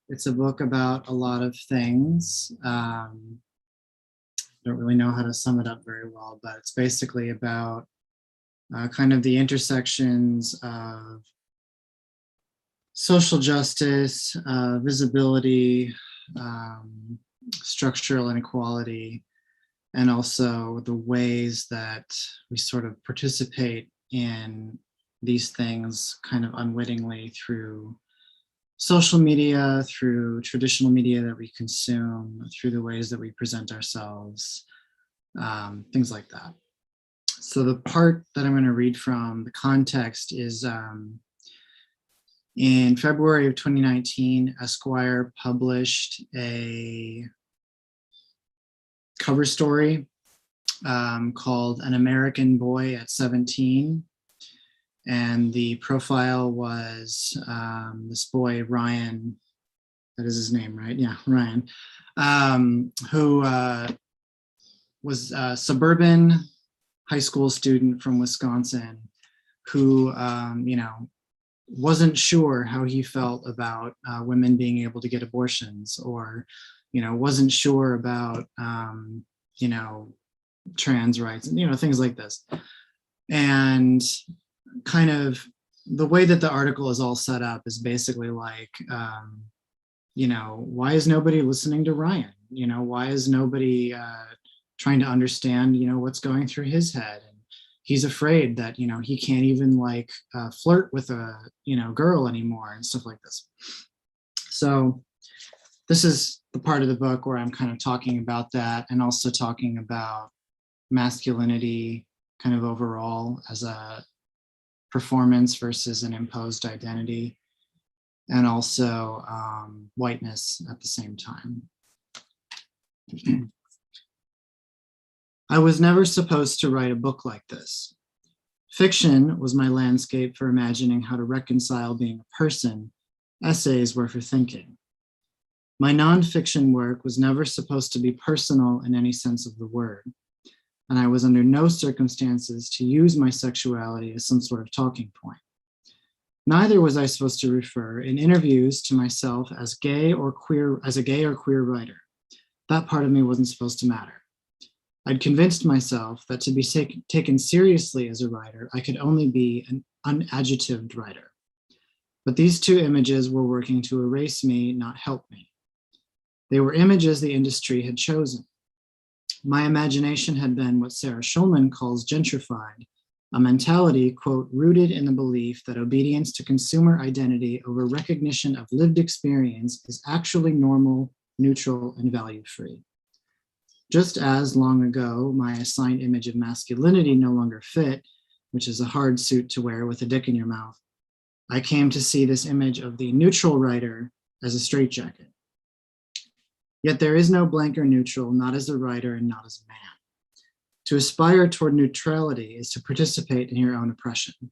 It's a book about a lot of things. Don't really know how to sum it up very well, but it's basically about kind of the intersections of social justice, visibility, structural inequality, and also the ways that we sort of participate in these things kind of unwittingly through social media, through traditional media that we consume, through the ways that we present ourselves, things like that. So the part that I'm going to read from, the context is in February of 2019, Esquire published a cover story called An American Boy at 17. And the profile was this boy, Ryan, that is his name, right? Yeah, Ryan, who was a suburban high school student from Wisconsin who, wasn't sure how he felt about women being able to get abortions, or, wasn't sure about, trans rights, and, things like this. And kind of the way that the article is all set up is basically like, why is nobody listening to Ryan? Why is nobody trying to understand, what's going through his head? And he's afraid that, he can't even like flirt with a, girl anymore and stuff like this. So this is the part of the book where I'm kind of talking about that, and also talking about masculinity kind of overall as a performance versus an imposed identity, and also whiteness at the same time. I was never supposed to write a book like this. Fiction was my landscape for imagining how to reconcile being a person. Essays were for thinking. My nonfiction work was never supposed to be personal in any sense of the word, and I was under no circumstances to use my sexuality as some sort of talking point. Neither was I supposed to refer in interviews to myself as a gay or queer writer. That part of me wasn't supposed to matter. I'd convinced myself that to be taken seriously as a writer, I could only be an unadjectived writer. But these two images were working to erase me, not help me. They were images the industry had chosen. My imagination had been what Sarah Schulman calls gentrified, a mentality, quote, rooted in the belief that obedience to consumer identity over recognition of lived experience is actually normal, neutral, and value-free. Just as long ago, my assigned image of masculinity no longer fit, which is a hard suit to wear with a dick in your mouth, I came to see this image of the neutral writer as a straitjacket. Yet there is no blank or neutral, not as a writer and not as a man. To aspire toward neutrality is to participate in your own oppression.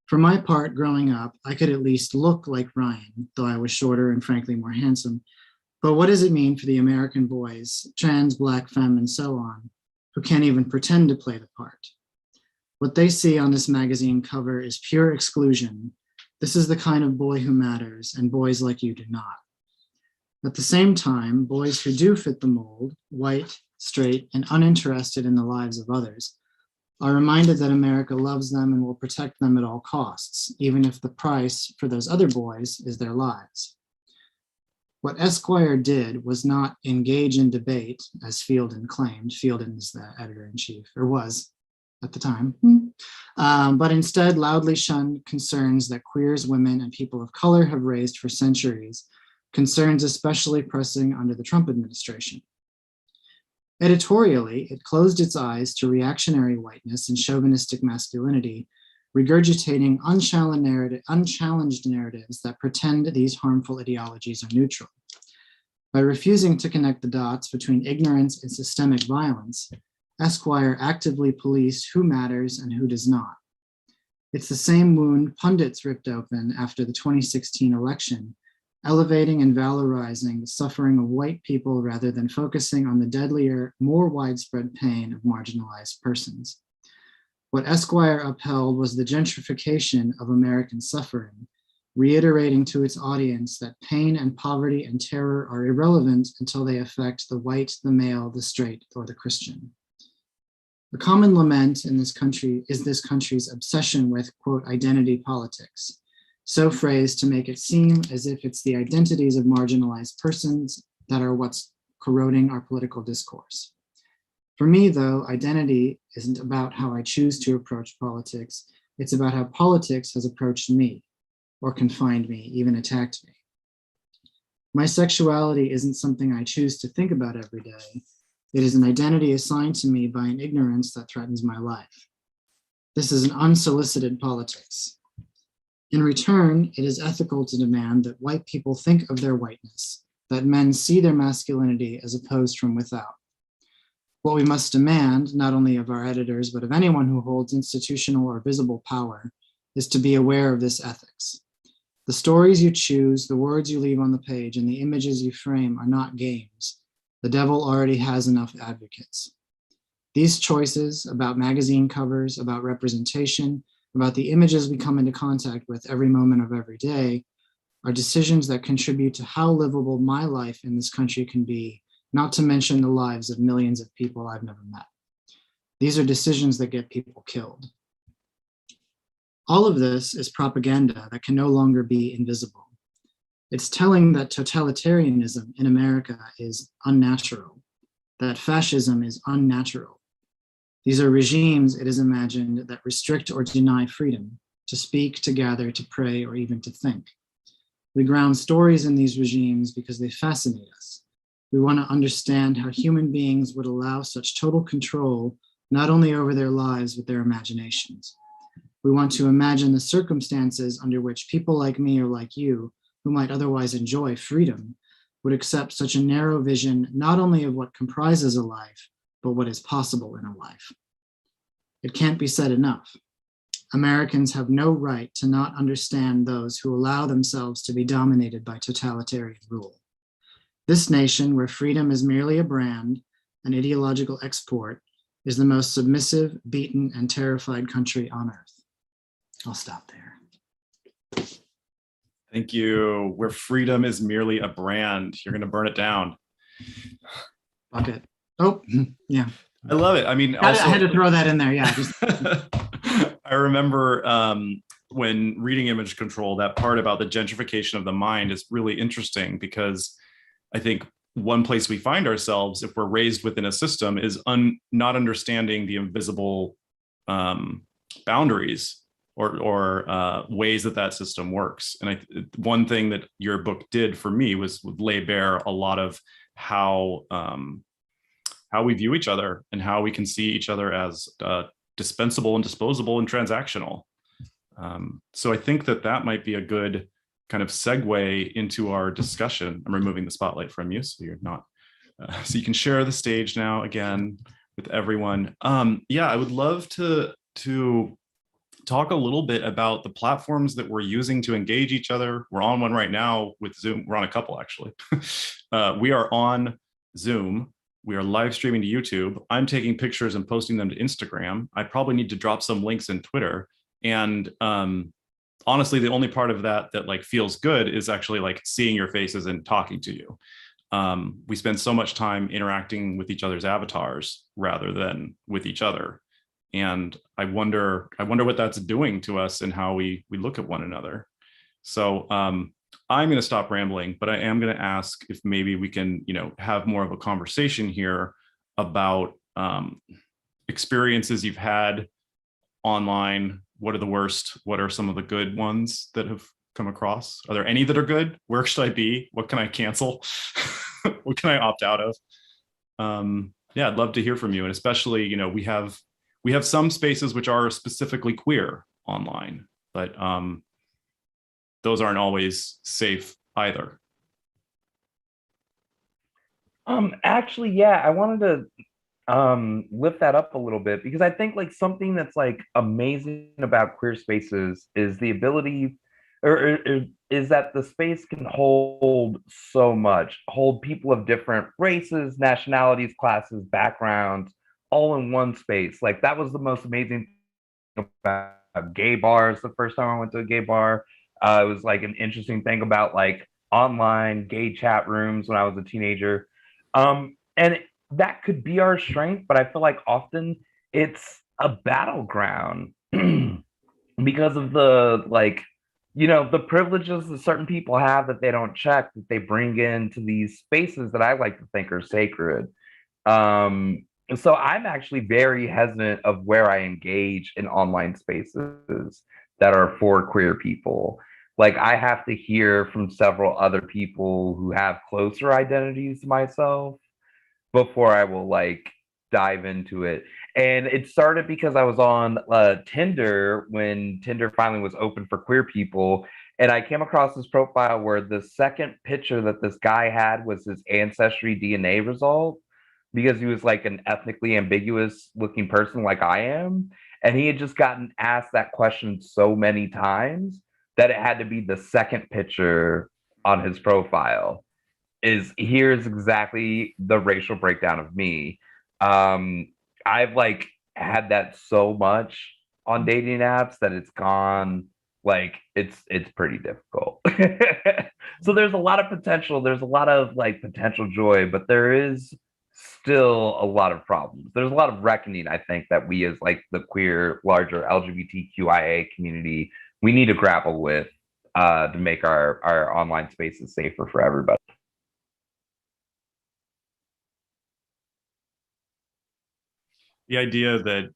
For my part, growing up, I could at least look like Ryan, though I was shorter and frankly more handsome. But what does it mean for the American boys, trans, black, femme, and so on, who can't even pretend to play the part? What they see on this magazine cover is pure exclusion. This is the kind of boy who matters, and boys like you do not. At the same time, boys who do fit the mold, white, straight, and uninterested in the lives of others, are reminded that America loves them and will protect them at all costs, even if the price for those other boys is their lives. What Esquire did was not engage in debate, as Fielden claimed. Fielden is the editor-in-chief, or was at the time, but instead loudly shunned concerns that queers, women, and people of color have raised for centuries, concerns especially pressing under the Trump administration. Editorially, it closed its eyes to reactionary whiteness and chauvinistic masculinity, regurgitating unchallenged narratives that pretend these harmful ideologies are neutral. By refusing to connect the dots between ignorance and systemic violence, Esquire actively policed who matters and who does not. It's the same wound pundits ripped open after the 2016 election, elevating and valorizing the suffering of white people rather than focusing on the deadlier, more widespread pain of marginalized persons. What Esquire upheld was the gentrification of American suffering, reiterating to its audience that pain and poverty and terror are irrelevant until they affect the white, the male, the straight, or the Christian. A common lament in this country is this country's obsession with, quote, identity politics, so phrased to make it seem as if it's the identities of marginalized persons that are what's corroding our political discourse. For me, though, identity isn't about how I choose to approach politics. It's about how politics has approached me, or confined me, even attacked me. My sexuality isn't something I choose to think about every day. It is an identity assigned to me by an ignorance that threatens my life. This is an unsolicited politics. In return, it is ethical to demand that white people think of their whiteness, that men see their masculinity as opposed from without. What we must demand, not only of our editors, but of anyone who holds institutional or visible power, is to be aware of this ethics. The stories you choose, the words you leave on the page, and the images you frame are not games. The devil already has enough advocates. These choices about magazine covers, about representation, about the images we come into contact with every moment of every day are decisions that contribute to how livable my life in this country can be, not to mention the lives of millions of people I've never met. These are decisions that get people killed. All of this is propaganda that can no longer be invisible. It's telling that totalitarianism in America is unnatural, that fascism is unnatural. These are regimes, it is imagined, that restrict or deny freedom to speak, to gather, to pray, or even to think. We ground stories in these regimes because they fascinate us. We want to understand how human beings would allow such total control, not only over their lives, but their imaginations. We want to imagine the circumstances under which people like me or like you, who might otherwise enjoy freedom, would accept such a narrow vision, not only of what comprises a life, but what is possible in a life. It can't be said enough. Americans have no right to not understand those who allow themselves to be dominated by totalitarian rule. This nation, where freedom is merely a brand, an ideological export, is the most submissive, beaten, and terrified country on earth. I'll stop there. Thank you. Where freedom is merely a brand, you're going to burn it down. Bucket. Oh, yeah. I love it. I mean, also, I had to throw that in there. Yeah. I remember when reading Image Control, that part about the gentrification of the mind is really interesting, because I think one place we find ourselves, if we're raised within a system, is not understanding the invisible boundaries or ways that system works. And one thing that your book did for me was lay bare a lot of how we view each other and how we can see each other as dispensable and disposable and transactional. So I think that might be a good kind of segue into our discussion. I'm removing the spotlight from you, so you're not, so you can share the stage now again with everyone. Yeah, I would love to talk a little bit about the platforms that we're using to engage each other. We're on one right now with Zoom. We're on a couple, actually. We are on Zoom. We are live streaming to YouTube. I'm taking pictures and posting them to Instagram. I probably need to drop some links in Twitter. And honestly, the only part of that like feels good is actually like seeing your faces and talking to you. We spend so much time interacting with each other's avatars rather than with each other. And I wonder what that's doing to us and how we look at one another. So I'm going to stop rambling, but I am going to ask if maybe we can, have more of a conversation here about experiences you've had online. What are the worst? What are some of the good ones that have come across? Are there any that are good? Where should I be? What can I cancel? What can I opt out of? Yeah, I'd love to hear from you. And especially, we have some spaces which are specifically queer online, but those aren't always safe either. Actually, yeah, I wanted to lift that up a little bit, because I think like something that's like amazing about queer spaces is the ability, or is that the space can hold so much, hold people of different races, nationalities, classes, backgrounds, all in one space. Like that was the most amazing thing about gay bars. The first time I went to a gay bar, it was like an interesting thing about like online gay chat rooms when I was a teenager. And that could be our strength, but I feel like often it's a battleground because of the the privileges that certain people have that they don't check, that they bring into these spaces that I like to think are sacred. So I'm actually very hesitant of where I engage in online spaces that are for queer people. Like I have to hear from several other people who have closer identities to myself before I will like dive into it. And it started because I was on Tinder when Tinder finally was open for queer people. And I came across this profile where the second picture that this guy had was his ancestry DNA result, because he was like an ethnically ambiguous looking person like I am. And he had just gotten asked that question so many times that it had to be the second picture on his profile is here's exactly the racial breakdown of me. I've like had that so much on dating apps that it's gone like it's pretty difficult. So there's a lot of potential, there's a lot of like potential joy, but there is still a lot of problems. There's a lot of reckoning, I think, that we as like the queer, larger LGBTQIA community, we need to grapple with to make our online spaces safer for everybody. The idea that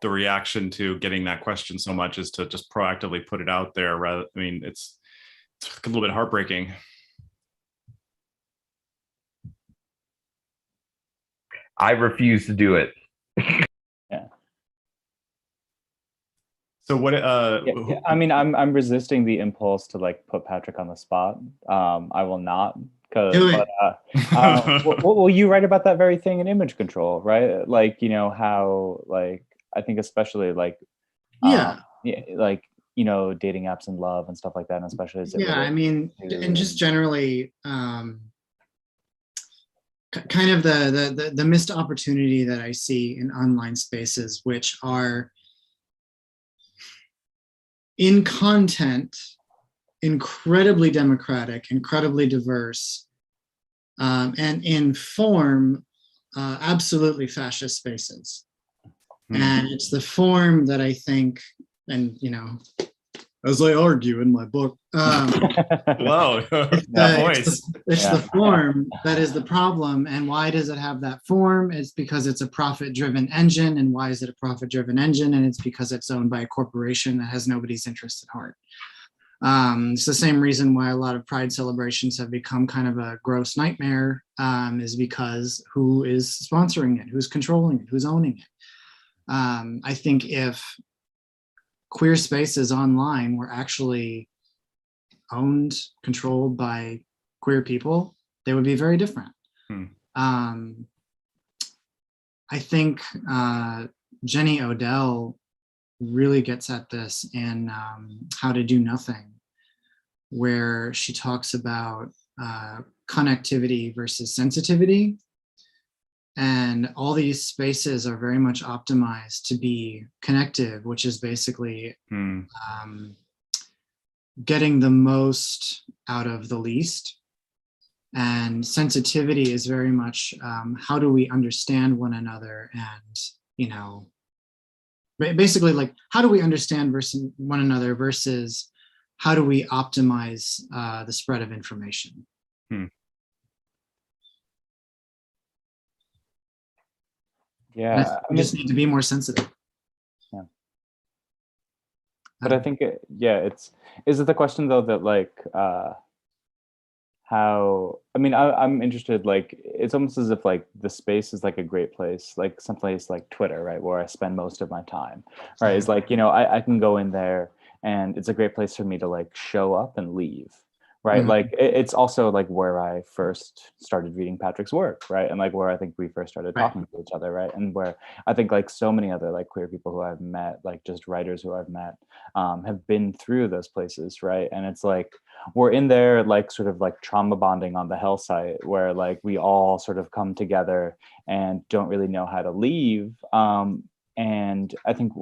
the reaction to getting that question so much is to just proactively put it out there rather, I mean, it's a little bit heartbreaking. I refuse to do it. Yeah. So what? I mean, I'm resisting the impulse to like put Patrick on the spot. I will not. Do it. Well, you write about that very thing in Image Control, right? Like, you know, how like I think especially like like, you know, dating apps and love and stuff like that, and especially as I mean, and just generally kind of the missed opportunity that I see in online spaces, which are in content incredibly democratic, incredibly diverse, and in form absolutely fascist spaces. And it's the form that I think, and you know, as I argue in my book, Whoa, it's the form that is the problem. And why does it have that form? It's because it's a profit-driven engine. And why is it a profit-driven engine? And it's because it's owned by a corporation that has nobody's interest at heart. It's the same reason why a lot of pride celebrations have become kind of a gross nightmare, is because who is sponsoring it, who's controlling it, who's owning it. I think if queer spaces online were actually owned, controlled by queer people, they would be very different. I think Jenny Odell really gets at this in How to Do Nothing, where she talks about connectivity versus sensitivity. And all these spaces are very much optimized to be connective, which is basically getting the most out of the least. And sensitivity is very much how do we understand one another, and, you know, basically like how do we understand one another versus how do we optimize the spread of information. Yeah, we just need to be more sensitive. Yeah, but I think is it the question though that like how, I mean, I'm interested, like it's almost as if like the space is like a great place, like someplace like Twitter, right, where I spend most of my time, right? It's like, you know, I can go in there and it's a great place for me to like show up and leave, right? Like it's also like where I first started reading Patrick's work, right? And like where I think we first started talking to each other, right? And where I think like so many other like queer people who I've met, like just writers who I've met, have been through those places, right? And it's like we're in there like sort of like trauma bonding on the hell site, where like we all sort of come together and don't really know how to leave. And I think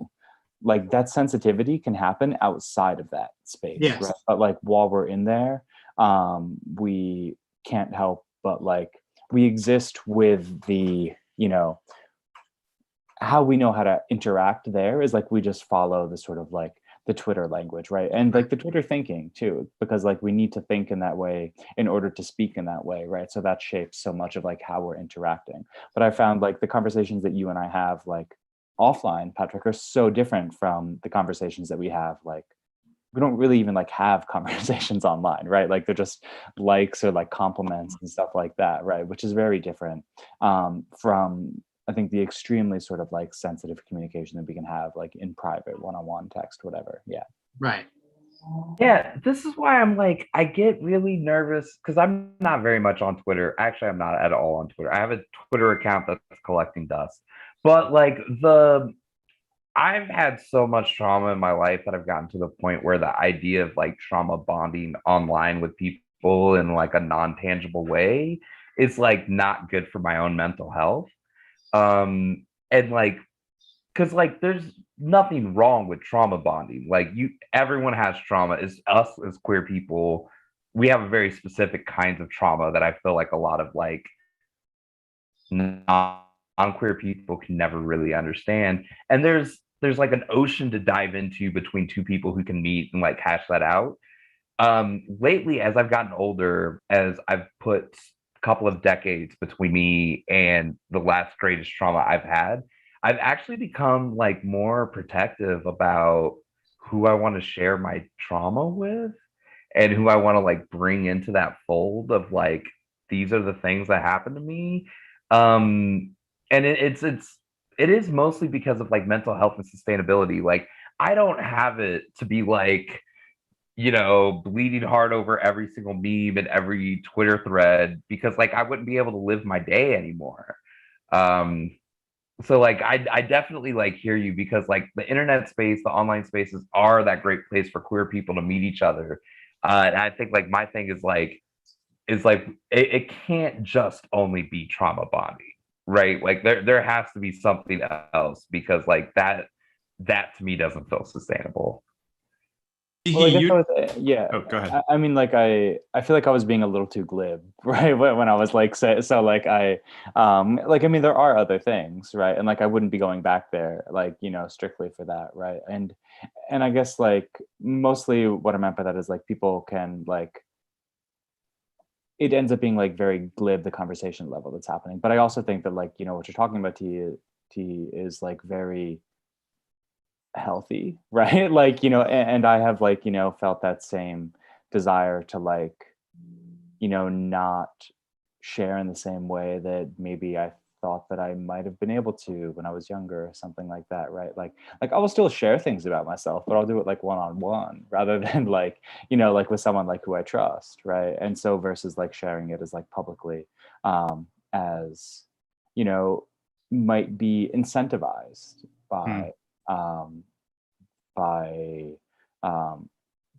like that sensitivity can happen outside of that space, right? But like while we're in there, we can't help but like we exist with the, you know, how we know how to interact there is like we just follow the sort of like the Twitter language, right? And like the Twitter thinking too, because like we need to think in that way in order to speak in that way, right? So that shapes so much of like how we're interacting. But I found like the conversations that you and I have like offline, Patrick, are so different from the conversations that we have. Like we don't really even like have conversations online, right? Like they're just likes or like compliments and stuff like that, right? Which is very different from I think the extremely sort of like sensitive communication that we can have like in private, one-on-one text, whatever. Yeah. Right. Yeah, this is why I'm like, I get really nervous because I'm not very much on Twitter. Actually, I'm not at all on Twitter. I have a Twitter account that's collecting dust. But like I've had so much trauma in my life that I've gotten to the point where the idea of like trauma bonding online with people in like a non-tangible way is like not good for my own mental health. And like, because like there's nothing wrong with trauma bonding. Like everyone has trauma. Is us as queer people, we have a very specific kinds of trauma that I feel like a lot of like non-queer people can never really understand. And there's like an ocean to dive into between two people who can meet and like hash that out. Lately, as I've gotten older, as I've put a couple of decades between me and the last greatest trauma I've had, I've actually become like more protective about who I want to share my trauma with and who I want to like bring into that fold of like these are the things that happened to me. And it is mostly because of like mental health and sustainability. Like I don't have it to be like, you know, bleeding hard over every single meme and every Twitter thread because like I wouldn't be able to live my day anymore. Um, so like I definitely like hear you because like the internet space, the online spaces are that great place for queer people to meet each other. And I think like my thing is like it can't just only be trauma bonding, right? Like there has to be something else because like that to me doesn't feel sustainable. Well, I guess You, yeah. oh, go ahead. I mean, like I feel like I was being a little too glib, right? When I was like, so like like I mean, there are other things, right? And like I wouldn't be going back there, like you know, strictly for that, right? And I guess like mostly what I meant by that is like people can like it ends up being like very glib the conversation level that's happening. But I also think that like you know what you're talking about, T is like very healthy, right? Like you know and I have like you know felt that same desire to like you know not share in the same way that maybe I thought that I might have been able to when I was younger or something like that, right? Like I will still share things about myself, but I'll do it like one-on-one rather than like you know like with someone like who I trust, right? And so versus like sharing it as like publicly as you know might be incentivized by um by um,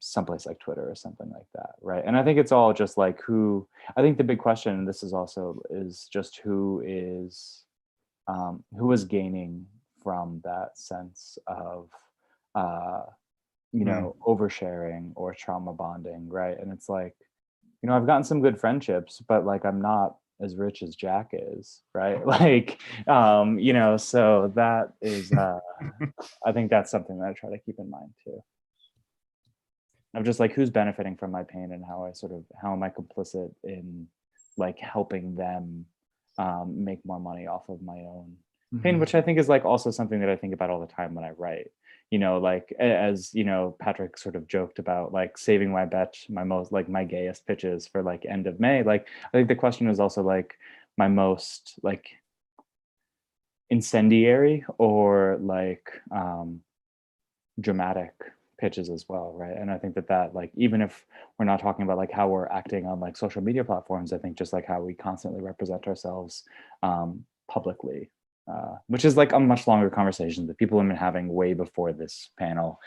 someplace like Twitter or something like that, right? And I think it's all just like who. I think the big question, and this is also is just who is gaining from that sense of uh, you know oversharing or trauma bonding, right? And it's like you know I've gotten some good friendships, but like I'm not as rich as Jack is, right? Like you know, so that is I think that's something that I try to keep in mind too. Of just like who's benefiting from my pain and how am I complicit in like helping them make more money off of my own pain, which I think is like also something that I think about all the time when I write. You know, like as you know, Patrick sort of joked about like saving my most like my gayest pitches for like end of May. Like I think the question is also like my most like incendiary or like dramatic pitches as well, right? And I think that like even if we're not talking about like how we're acting on like social media platforms, I think just like how we constantly represent ourselves publicly, which is like a much longer conversation that people have been having way before this panel.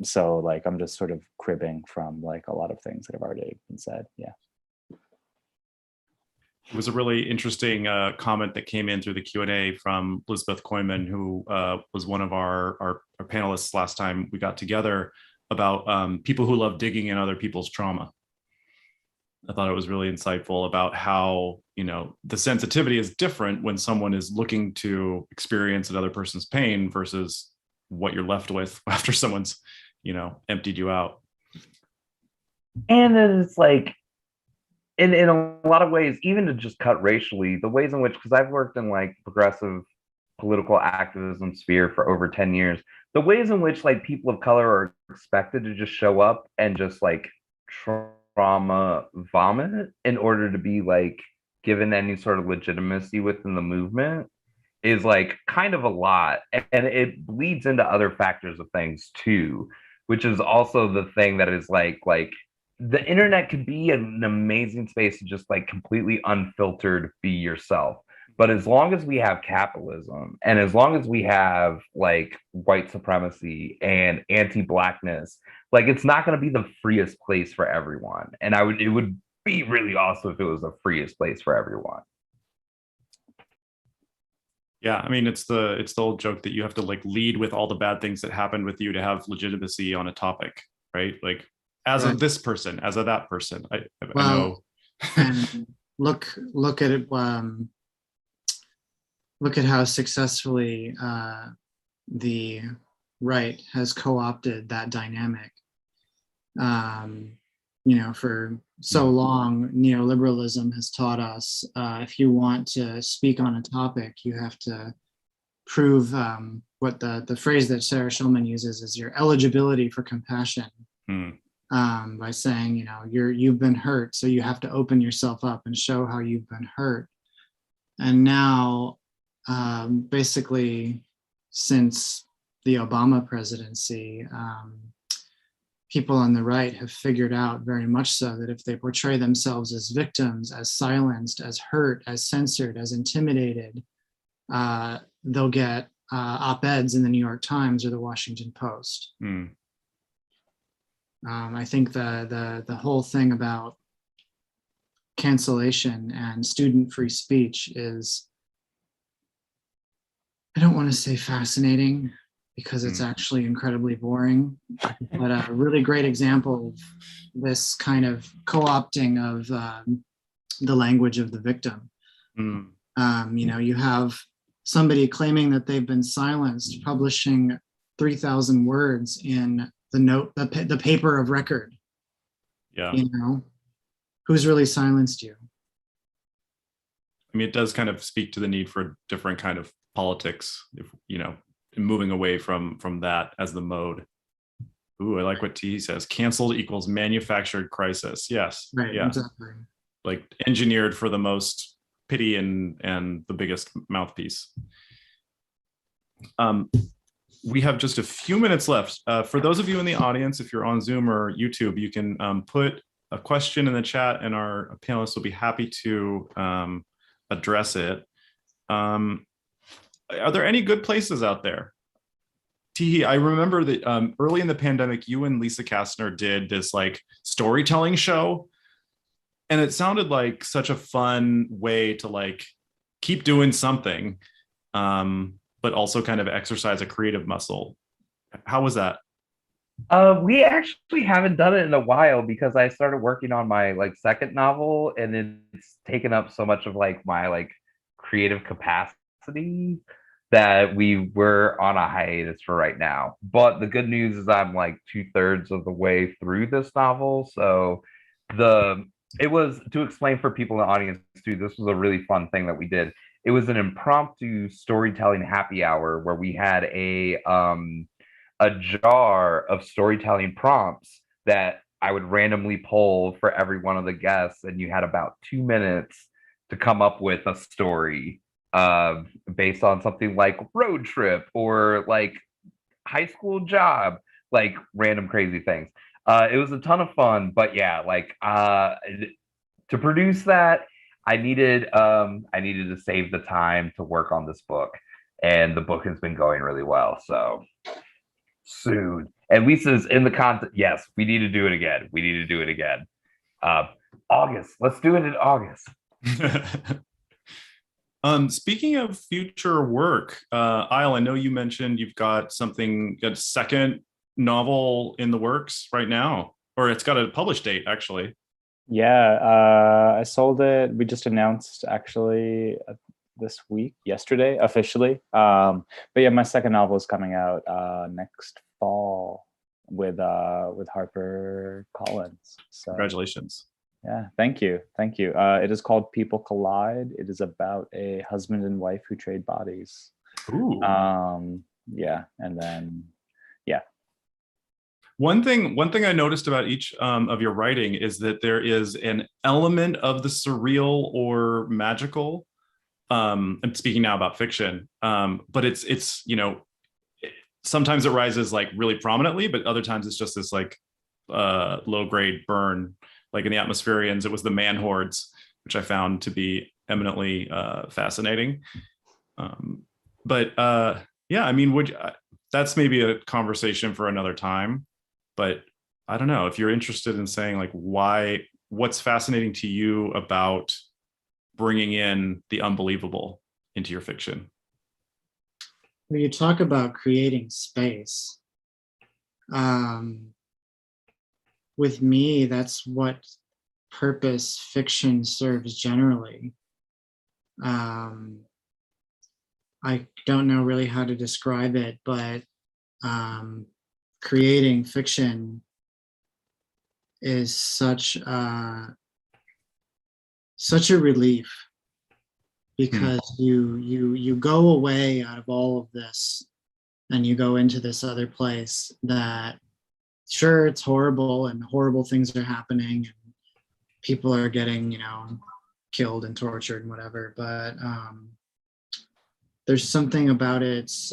So like I'm just sort of cribbing from like a lot of things that have already been said. Yeah. It was a really interesting comment that came in through the Q&A from Elizabeth Koyman, who was one of our panelists last time we got together, about people who love digging in other people's trauma. I thought it was really insightful about how, you know, the sensitivity is different when someone is looking to experience another person's pain versus what you're left with after someone's, you know, emptied you out. And then it's like, in a lot of ways, even to just cut racially, the ways in which, because I've worked in like progressive political activism sphere for over 10 years, the ways in which like people of color are expected to just show up and just like trauma vomit in order to be like given any sort of legitimacy within the movement is like kind of a lot. And it bleeds into other factors of things too, which is also the thing that is like the internet could be an amazing space to just like completely unfiltered be yourself. But as long as we have capitalism and as long as we have like white supremacy and anti-blackness, like it's not going to be the freest place for everyone. And it would be really awesome if it was the freest place for everyone. Yeah, I mean, it's the old joke that you have to like lead with all the bad things that happened with you to have legitimacy on a topic, right? Like as of this person, as of that person. I know. And look at it. Look at how successfully the right has co-opted that dynamic. For so long, neoliberalism has taught us if you want to speak on a topic, you have to prove what the phrase that Sarah Schulman uses is your eligibility for compassion. By saying, you've been hurt, so you have to open yourself up and show how you've been hurt. And now, basically, since the Obama presidency, people on the right have figured out very much so that if they portray themselves as victims, as silenced, as hurt, as censored, as intimidated, they'll get op-eds in the New York Times or the Washington Post. I think the whole thing about cancellation and student free speech is, I don't want to say fascinating because it's actually incredibly boring, but a really great example of this kind of co-opting of the language of the victim. You have somebody claiming that they've been silenced, publishing 3,000 words in the paper of record. Yeah. Who's really silenced you? I mean, it does kind of speak to the need for a different kind of politics, if moving away from that as the mode. Ooh, I like what Tihi says. Canceled equals manufactured crisis. Yes. Right. Yeah. Exactly. Like engineered for the most pity and the biggest mouthpiece. We have just a few minutes left. For those of you in the audience, if you're on Zoom or YouTube, you can put a question in the chat and our panelists will be happy to address it. Are there any good places out there? Tihi, I remember that early in the pandemic, you and Lisa Kastner did this like storytelling show. And it sounded like such a fun way to like keep doing something, but also kind of exercise a creative muscle. How was that? We actually haven't done it in a while because I started working on my like second novel and it's taken up so much of like my like creative capacity that we were on a hiatus for right now. But the good news is I'm like 2/3 of the way through this novel. So it was, to explain for people in the audience too, this was a really fun thing that we did. It was an impromptu storytelling happy hour where we had a jar of storytelling prompts that I would randomly pull for every one of the guests, and you had about 2 minutes to come up with a story based on something like road trip or like high school job, like random crazy things. It was a ton of fun, but yeah, like to produce that, I needed to save the time to work on this book, and the book has been going really well. So soon, and Lisa's in the content. Yes, we need to do it again. We need to do it again. August. Let's do it in August. Speaking of future work, Isle, I know you mentioned you've got a second novel in the works right now, or it's got a published date actually. Yeah, I sold it. We just announced actually this week, yesterday, officially. But yeah, my second novel is coming out next fall with HarperCollins. So congratulations. Yeah, thank you. It is called People Collide. It is about a husband and wife who trade bodies. Ooh. Yeah, and then One thing I noticed about each of your writing is that there is an element of the surreal or magical. I'm speaking now about fiction, but it's sometimes it rises like really prominently, but other times it's just this like low grade burn. Like in the Atmospherians, it was the man hordes, which I found to be eminently fascinating. But yeah, I mean, that's maybe a conversation for another time. But I don't know if you're interested in saying like what's fascinating to you about bringing in the unbelievable into your fiction. When you talk about creating space, with me, that's what purpose fiction serves generally. I don't know really how to describe it, but creating fiction is such a relief, because you go away out of all of this and you go into this other place that, sure, it's horrible and horrible things are happening and people are getting, killed and tortured and whatever, but there's something about its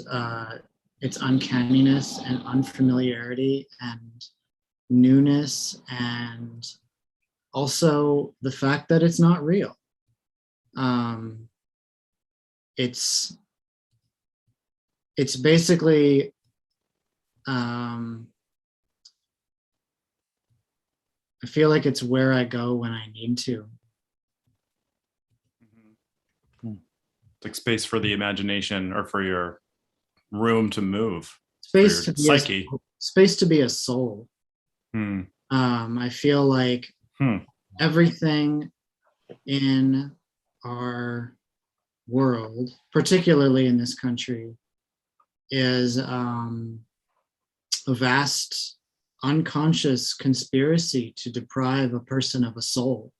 uncanniness and unfamiliarity and newness, and also the fact that it's not real. It's basically I feel like it's where I go when I need to. Like space for the imagination, or for your room to move, Space to be psyche. Space to be a soul. I feel like everything in our world, particularly in this country, is a vast unconscious conspiracy to deprive a person of a soul.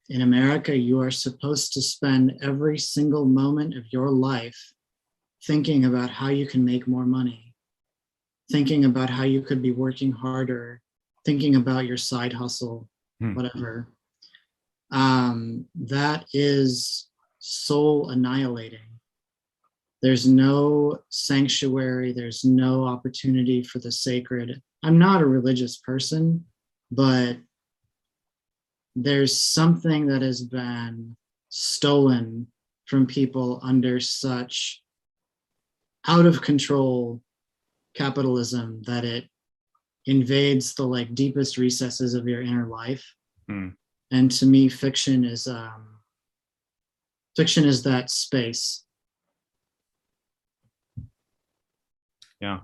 In America, you are supposed to spend every single moment of your life thinking about how you can make more money, thinking about how you could be working harder, thinking about your side hustle, whatever. That is soul annihilating. There's no sanctuary, there's no opportunity for the sacred. I'm not a religious person, but there's something that has been stolen from people under such out of control capitalism that it invades the deepest recesses of your inner life. And to me, fiction is that space. Yeah.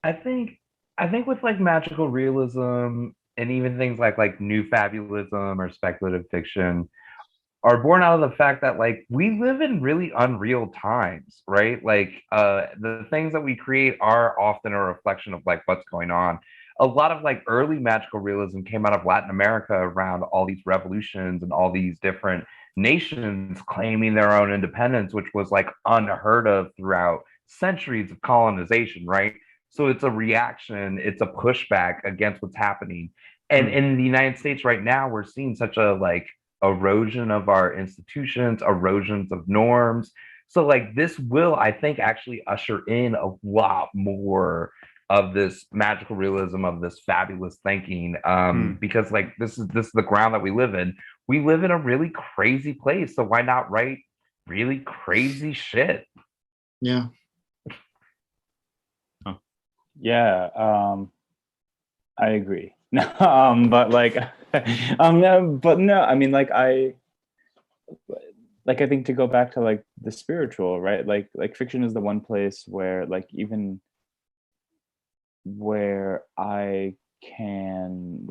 I think with magical realism and even things like new fabulism or speculative fiction are born out of the fact that we live in really unreal times, right? The things that we create are often a reflection of what's going on. A lot of early magical realism came out of Latin America around all these revolutions and all these different nations claiming their own independence, which was unheard of throughout centuries of colonization, right? So it's a reaction, it's a pushback against what's happening. And in the United States right now, we're seeing such a erosion of our institutions, erosions of norms. So this will, I think, actually usher in a lot more of this magical realism, of this fabulous thinking, because this is the ground that we live in. We live in a really crazy place, so why not write really crazy shit? Yeah. Yeah, I agree. But no, but no, I mean, I think to go back to the spiritual, right? Like fiction is the one place where even where I can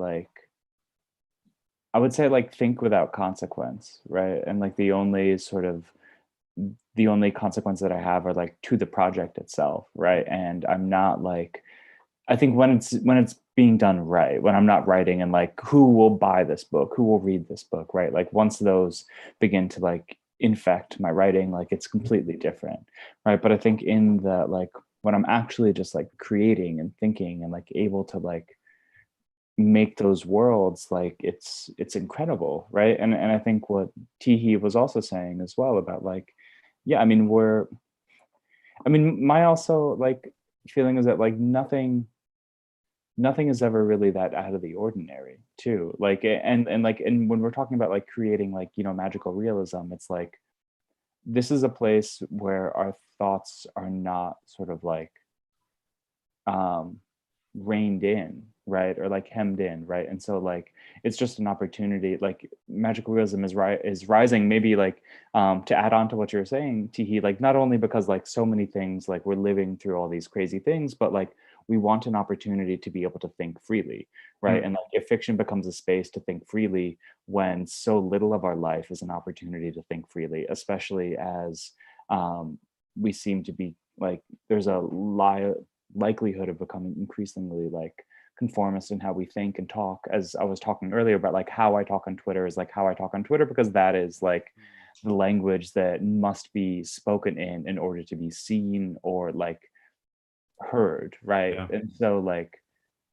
I would say think without consequence, right? And the only consequence that I have are to the project itself, right? And I'm not I think when it's being done right, when I'm not writing and who will buy this book, who will read this book, right? Once those begin to infect my writing, it's completely different, right? But I think in the when I'm actually just creating and thinking and able to make those worlds, it's incredible, right? And I think what Tihi was also saying as well about yeah, I mean my also feeling is that nothing is ever really that out of the ordinary too. Like, and when we're talking about like creating like, you know, magical realism, it's like, this is a place where our thoughts are not sort of like reined in, right, or like hemmed in, right? And so like it's just an opportunity. Like magical realism is rising, maybe like to add on to what you're saying, Tihi, like not only because like so many things, like we're living through all these crazy things, but like we want an opportunity to be able to think freely, right? And like if fiction becomes a space to think freely when so little of our life is an opportunity to think freely, especially as we seem to be like, there's a likelihood of becoming increasingly like conformist in how we think and talk. As I was talking earlier about like how I talk on Twitter is like how I talk on Twitter, because that is like the language that must be spoken in order to be seen or like heard, right? Yeah. And so like,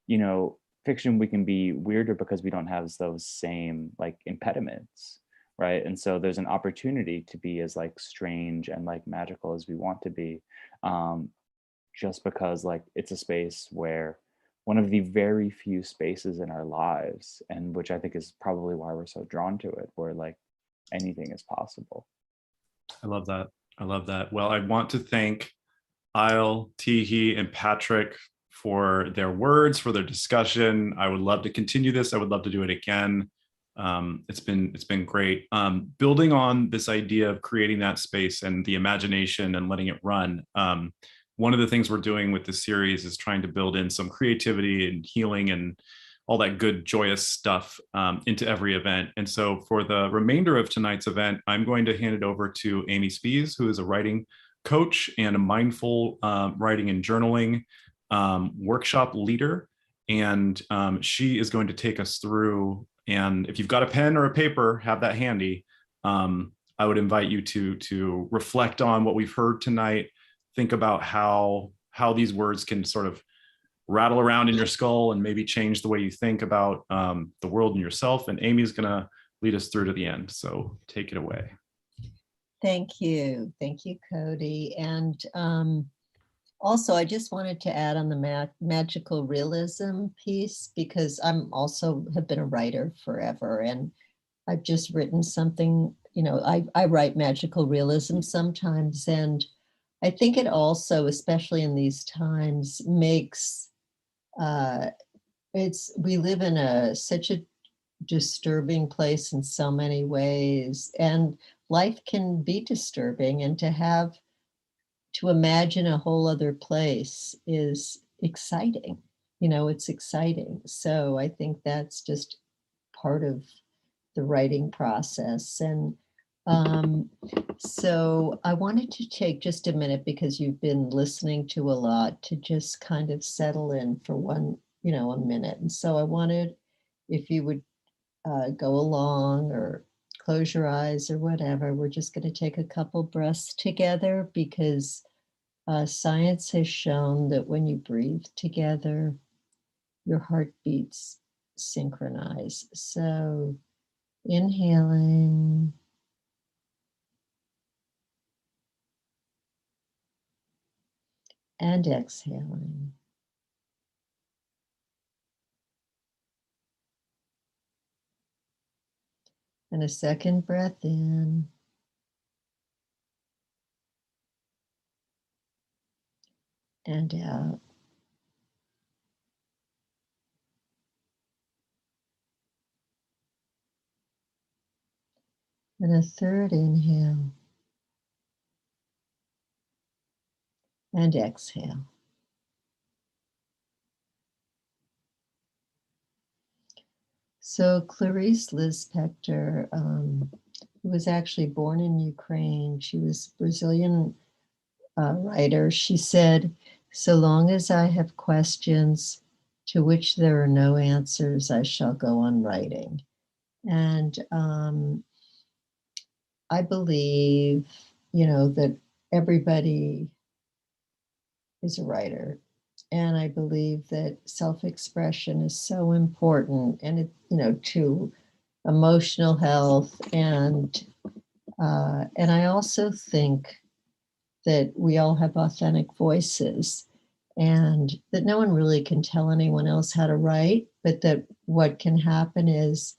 you know, fiction, we can be weirder because we don't have those same like impediments, right? And so there's an opportunity to be as like strange and like magical as we want to be, just because like it's a space where one of the very few spaces in our lives, and which I think is probably why we're so drawn to it, where like anything is possible. I love that. I love that. Well, I want to thank Isle, Tihi, and Patrick for their words, for their discussion. I would love to continue this. I would love to do it again. It's been great. Building on this idea of creating that space and the imagination and letting it run. One of the things we're doing with this series is trying to build in some creativity and healing and all that good, joyous stuff into every event. And so for the remainder of tonight's event, I'm going to hand it over to Amy Spies, who is a writing coach and a mindful writing and journaling workshop leader. And she is going to take us through, and if you've got a pen or a paper, have that handy. I would invite you to reflect on what we've heard tonight, think about how these words can sort of rattle around in your skull and maybe change the way you think about the world and yourself. And Amy's gonna lead us through to the end. So take it away. Thank you, Cody. And also, I just wanted to add on the magical realism piece, because I'm also have been a writer forever, and I've just written something, you know, I write magical realism sometimes, and I think it also, especially in these times, makes we live in such a disturbing place in so many ways, and life can be disturbing, and to imagine a whole other place is exciting. You know, it's exciting. So I think that's just part of the writing process. And so I wanted to take just a minute, because you've been listening to a lot, to just kind of settle in for a minute. And so I wanted, if you would go along or close your eyes or whatever, we're just going to take a couple breaths together, because science has shown that when you breathe together, your heartbeats synchronize. So inhaling and exhaling. And a second breath in. And out. And a third inhale. And exhale. So Clarice Lispector, who was actually born in Ukraine, she was a Brazilian writer. She said, "So long as I have questions to which there are no answers, I shall go on writing." And I believe, that everybody is a writer. And I believe that self-expression is so important, and to emotional health. And I also think that we all have authentic voices. and that no one really can tell anyone else how to write, but that what can happen is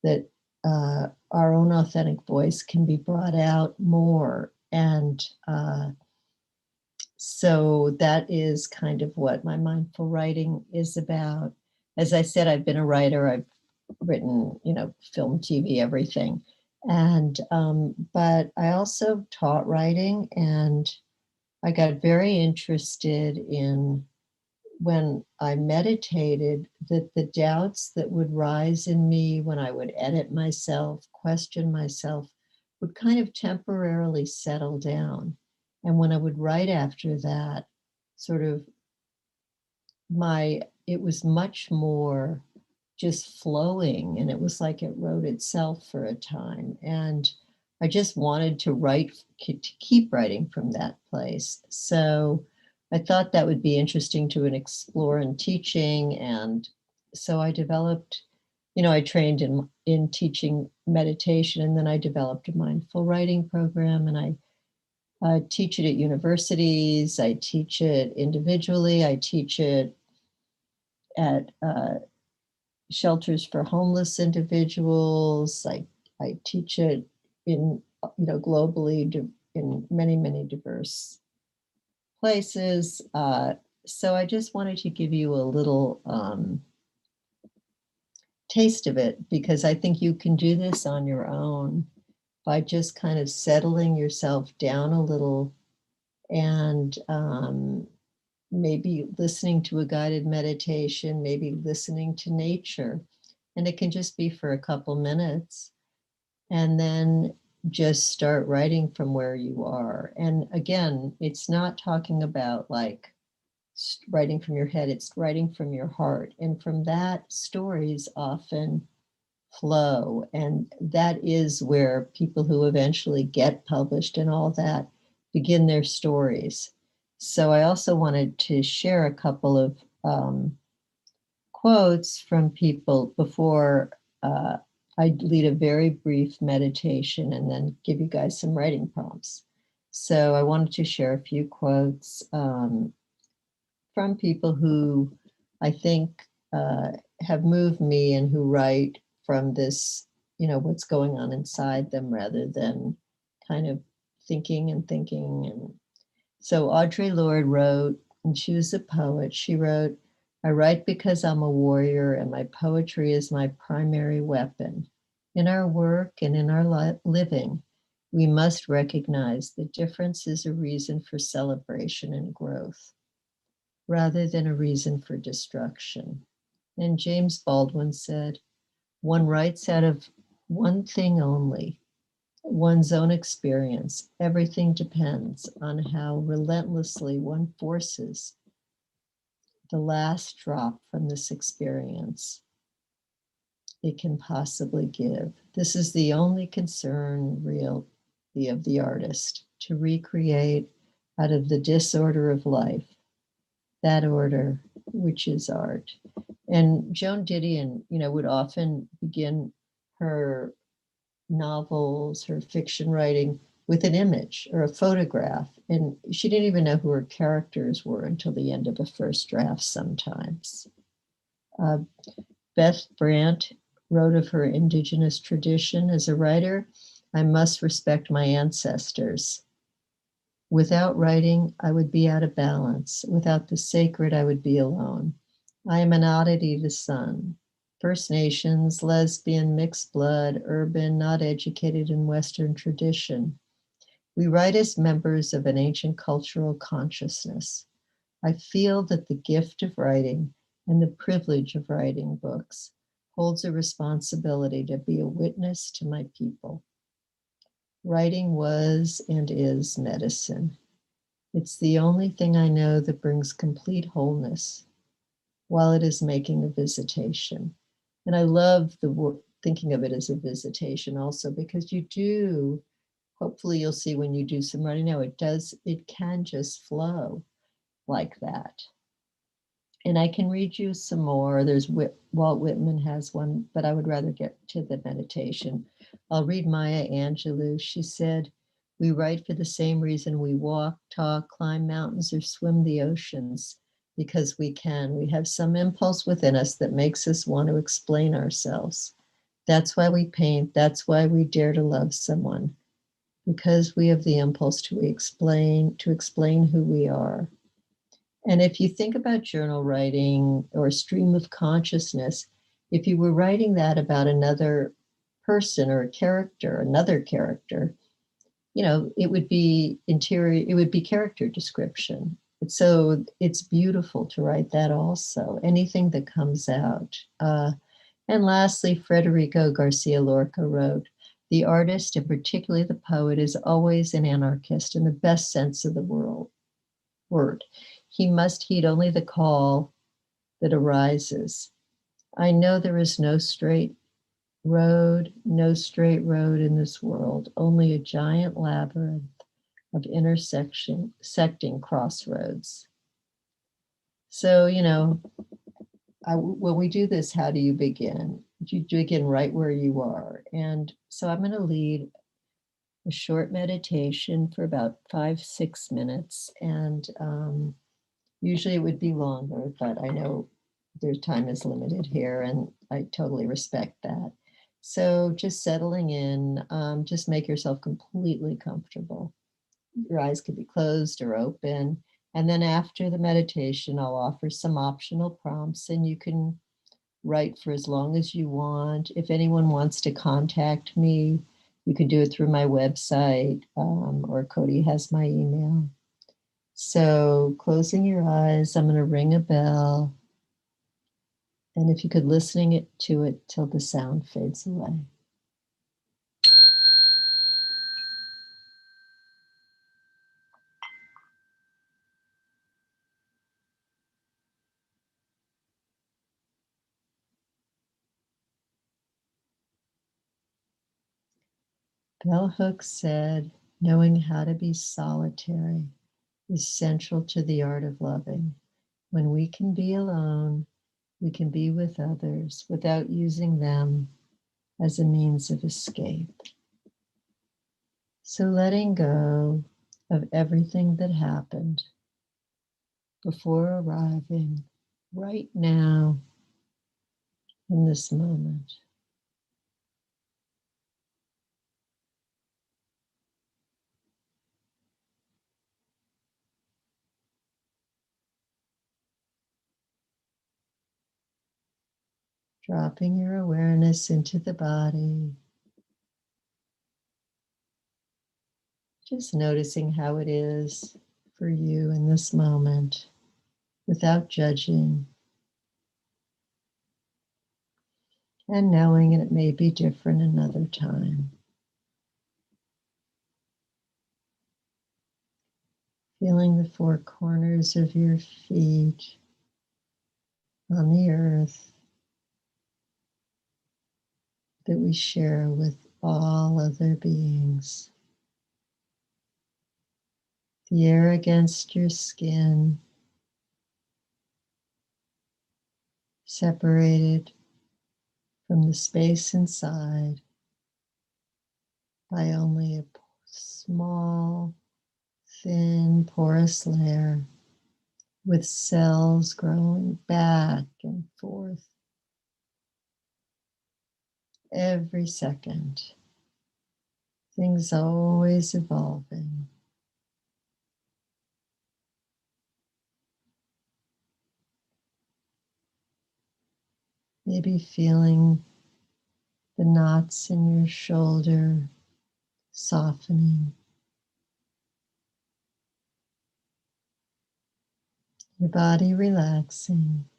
that our own authentic voice can be brought out more. And so that is kind of what my mindful writing is about. As I said, I've been a writer. I've written, film, TV, everything. And, but I also taught writing, and I got very interested in, when I meditated, that the doubts that would rise in me when I would edit myself, question myself, would kind of temporarily settle down. And when I would write after that, sort of it was much more just flowing, and it was like it wrote itself for a time. And I just wanted to write, to keep writing from that place. So I thought that would be interesting to explore in teaching. And so I developed, I trained in teaching meditation, and then I developed a mindful writing program, and I teach it at universities. I teach it individually. I teach it at shelters for homeless individuals. I teach it in, globally in many, many diverse places. So I just wanted to give you a little taste of it, because I think you can do this on your own by just kind of settling yourself down a little, and maybe listening to a guided meditation, maybe listening to nature. And it can just be for a couple minutes, and then just start writing from where you are. And again, it's not talking about like writing from your head, it's writing from your heart. And from that, stories often flow. And that is where people who eventually get published and all that begin their stories. So I also wanted to share a couple of quotes from people before I lead a very brief meditation and then give you guys some writing prompts. So I wanted to share a few quotes from people who I think have moved me, and who write from this, what's going on inside them, rather than kind of thinking. And so Audre Lorde wrote, and she was a poet, she wrote, "I write because I'm a warrior, and my poetry is my primary weapon. In our work and in our living, we must recognize that difference is a reason for celebration and growth, rather than a reason for destruction." And James Baldwin said, "One writes out of one thing only, one's own experience. Everything depends on how relentlessly one forces the last drop from this experience it can possibly give. This is the only concern really of the artist, to recreate out of the disorder of life that order which is art." And Joan Didion, would often begin her novels, her fiction writing, with an image or a photograph. And she didn't even know who her characters were until the end of a first draft sometimes. Beth Brandt wrote of her indigenous tradition as a writer, "I must respect my ancestors. Without writing, I would be out of balance. Without the sacred, I would be alone. I am an oddity to sun. First Nations, lesbian, mixed blood, urban, not educated in Western tradition. We write as members of an ancient cultural consciousness. I feel that the gift of writing and the privilege of writing books holds a responsibility to be a witness to my people. Writing was and is medicine. It's the only thing I know that brings complete wholeness while it is making a visitation." And I love thinking of it as a visitation also, because you do, hopefully you'll see when you do some writing now, it can just flow like that. And I can read you some more. There's Walt Whitman has one, but I would rather get to the meditation. I'll read Maya Angelou. She said, "We write for the same reason we walk, talk, climb mountains, or swim the oceans, because we can. We have some impulse within us that makes us want to explain ourselves. That's why we paint. That's why we dare to love someone, because we have the impulse to explain who we are. And if you think about journal writing or stream of consciousness, if you were writing that about another person or a character, another character, you know, it would be interior, it would be character description. So it's beautiful to write that also, anything that comes out. And lastly, Federico Garcia Lorca wrote, "The artist, and particularly the poet, is always an anarchist in the best sense of the word. He must heed only the call that arises. I know there is no straight road in this world, only a giant labyrinth of secting crossroads." So, you know, when we do this, how do you begin? You begin right where you are. And so I'm going to lead a short meditation for about 5-6 minutes. And usually it would be longer, but I know their time is limited here, and I totally respect that. So just settling in, just make yourself completely comfortable. Your eyes could be closed or open. And then after the meditation, I'll offer some optional prompts, and you can write for as long as you want. If anyone wants to contact me, you can do it through my website, or Cody has my email. So closing your eyes, I'm going to ring a bell. And if you could listening to it till the sound fades away. Bell Hooks said, "Knowing how to be solitary is central to the art of loving. When we can be alone, we can be with others without using them as a means of escape." So letting go of everything that happened before arriving right now in this moment. Dropping your awareness into the body. Just noticing how it is for you in this moment without judging. And knowing it may be different another time. Feeling the four corners of your feet on the earth that we share with all other beings. The air against your skin, separated from the space inside by only a small, thin, porous layer with cells growing back and forth every second. Things always evolving. Maybe feeling the knots in your shoulder softening. Your body relaxing.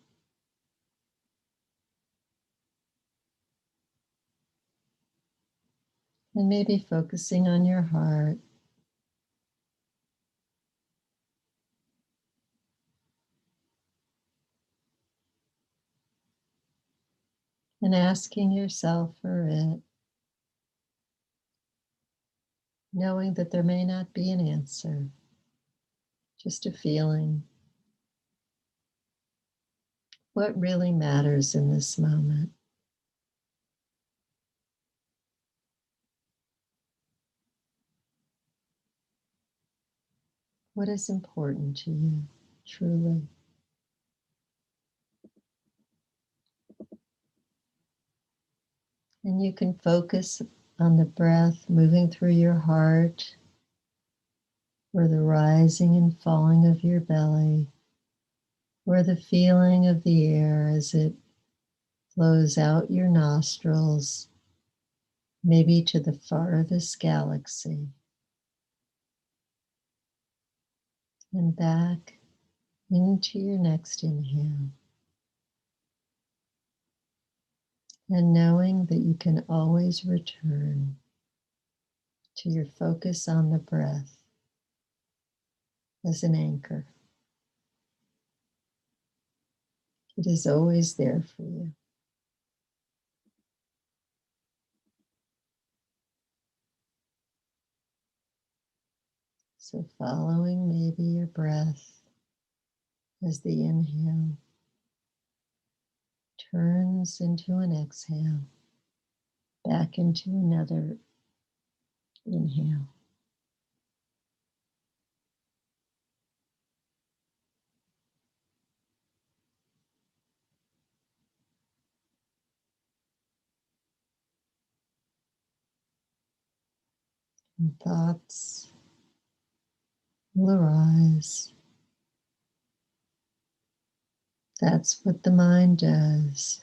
And maybe focusing on your heart. And asking yourself for it, knowing that there may not be an answer, just a feeling. What really matters in this moment? What is important to you, truly? And you can focus on the breath moving through your heart, or the rising and falling of your belly, or the feeling of the air as it flows out your nostrils, maybe to the farthest galaxy, and back into your next inhale. And knowing that you can always return to your focus on the breath as an anchor. It is always there for you. So following maybe your breath as the inhale turns into an exhale, back into another inhale. And thoughts will arise. That's what the mind does.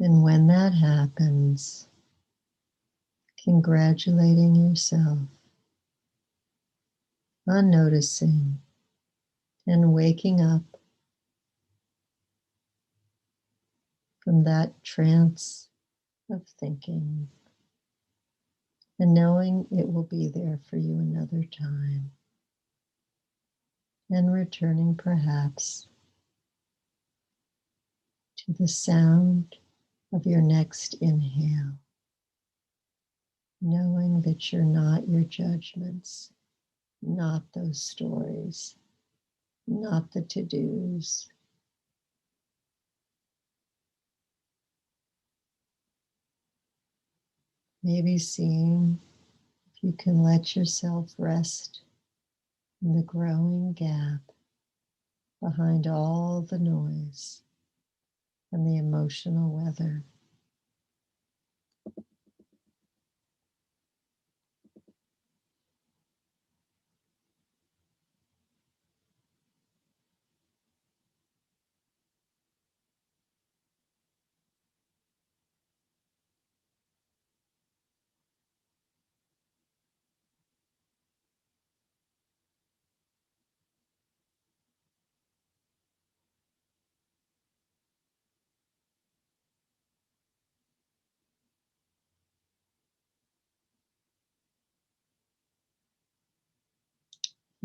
And when that happens, congratulating yourself on noticing and waking up from that trance of thinking and knowing it will be there for you another time, and returning perhaps to the sound of your next inhale, knowing that you're not your judgments, not those stories, not the to-dos. Maybe seeing if you can let yourself rest in the growing gap behind all the noise and the emotional weather.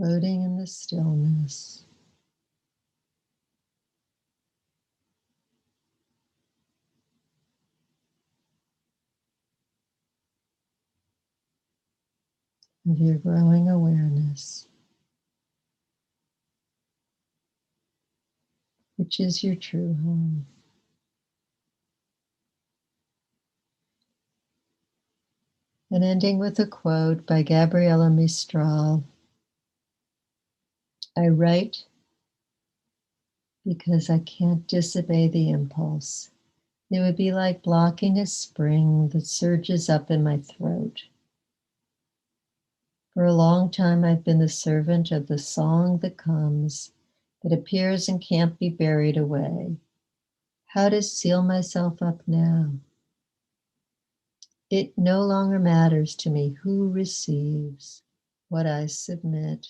Floating in the stillness. Of your growing awareness, which is your true home. And ending with a quote by Gabriela Mistral. I write because I can't disobey the impulse. It would be like blocking a spring that surges up in my throat. For a long time, I've been the servant of the song that comes, that appears and can't be buried away. How to seal myself up now? It no longer matters to me who receives what I submit.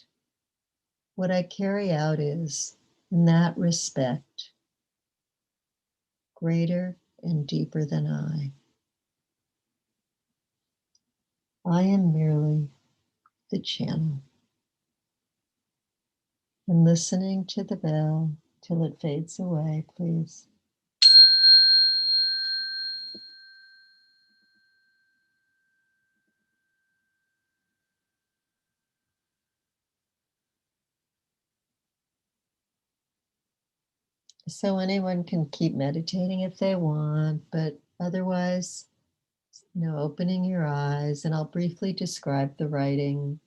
What I carry out is, in that respect, greater and deeper than I. I am merely the channel. And listening to the bell till it fades away, please. So anyone can keep meditating if they want, but otherwise, opening your eyes, and I'll briefly describe the writing.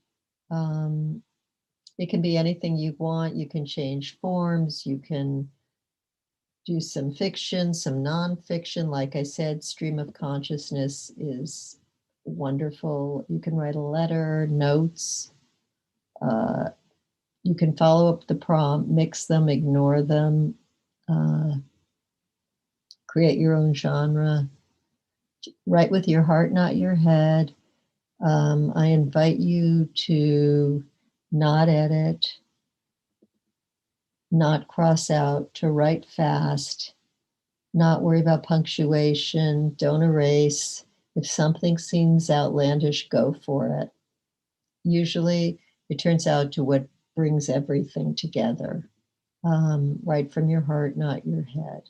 It can be anything you want. You can change forms. You can do some fiction, some nonfiction. Like I said, stream of consciousness is wonderful. You can write a letter, notes. You can follow up the prompt, mix them, ignore them, create your own genre. Write with your heart, not your head. I invite you to not edit, not cross out, to write fast, not worry about punctuation, don't erase. If something seems outlandish, go for it. Usually it turns out to what brings everything together. Write from your heart, not your head.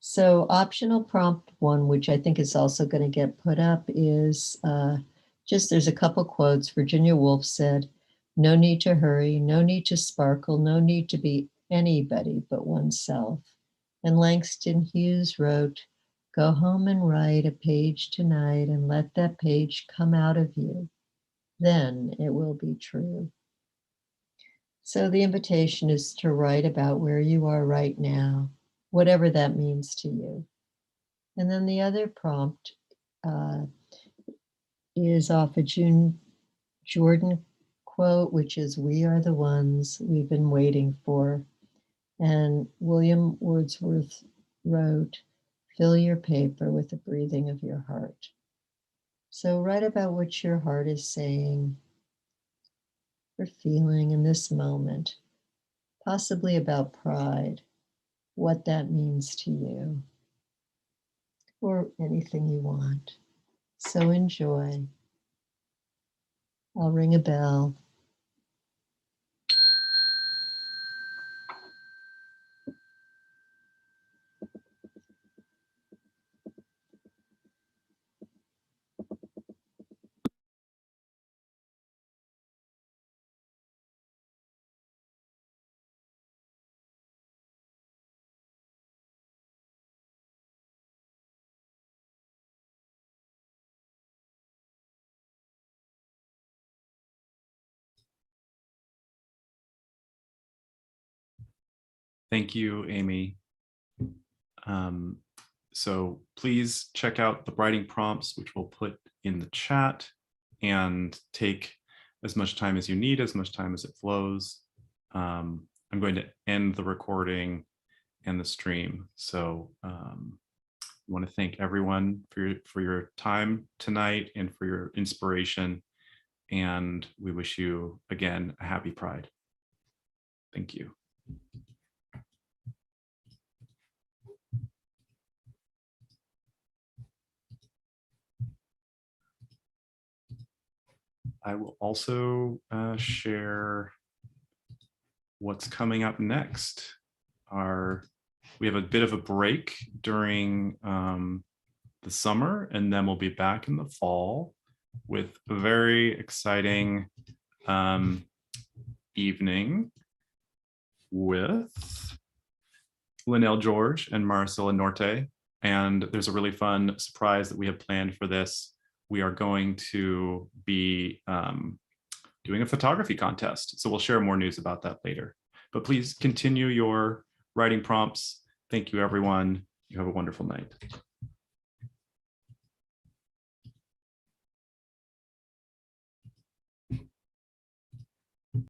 So optional prompt 1, which I think is also going to get put up, is there's a couple quotes. Virginia Woolf said, "No need to hurry, no need to sparkle, no need to be anybody but oneself." And Langston Hughes wrote, "Go home and write a page tonight and let that page come out of you. Then it will be true." So the invitation is to write about where you are right now, whatever that means to you. And then the other prompt is off a June Jordan quote, which is, "We are the ones we've been waiting for." And William Wordsworth wrote, "Fill your paper with the breathing of your heart." So write about what your heart is saying or feeling in this moment, possibly about pride, what that means to you, or anything you want. So enjoy. I'll ring a bell. Thank you, Amy. So please check out the writing prompts, which we'll put in the chat, and take as much time as you need, as much time as it flows. I'm going to end the recording and the stream. So I want to thank everyone for your time tonight and for your inspiration. And we wish you, again, a happy Pride. Thank you. I will also share what's coming up next. We have a bit of a break during the summer, and then we'll be back in the fall with a very exciting evening with Linnell George and Maricela Norte. And there's a really fun surprise that we have planned for this. We are going to be doing a photography contest. So we'll share more news about that later. But please continue your writing prompts. Thank you, everyone. You have a wonderful night.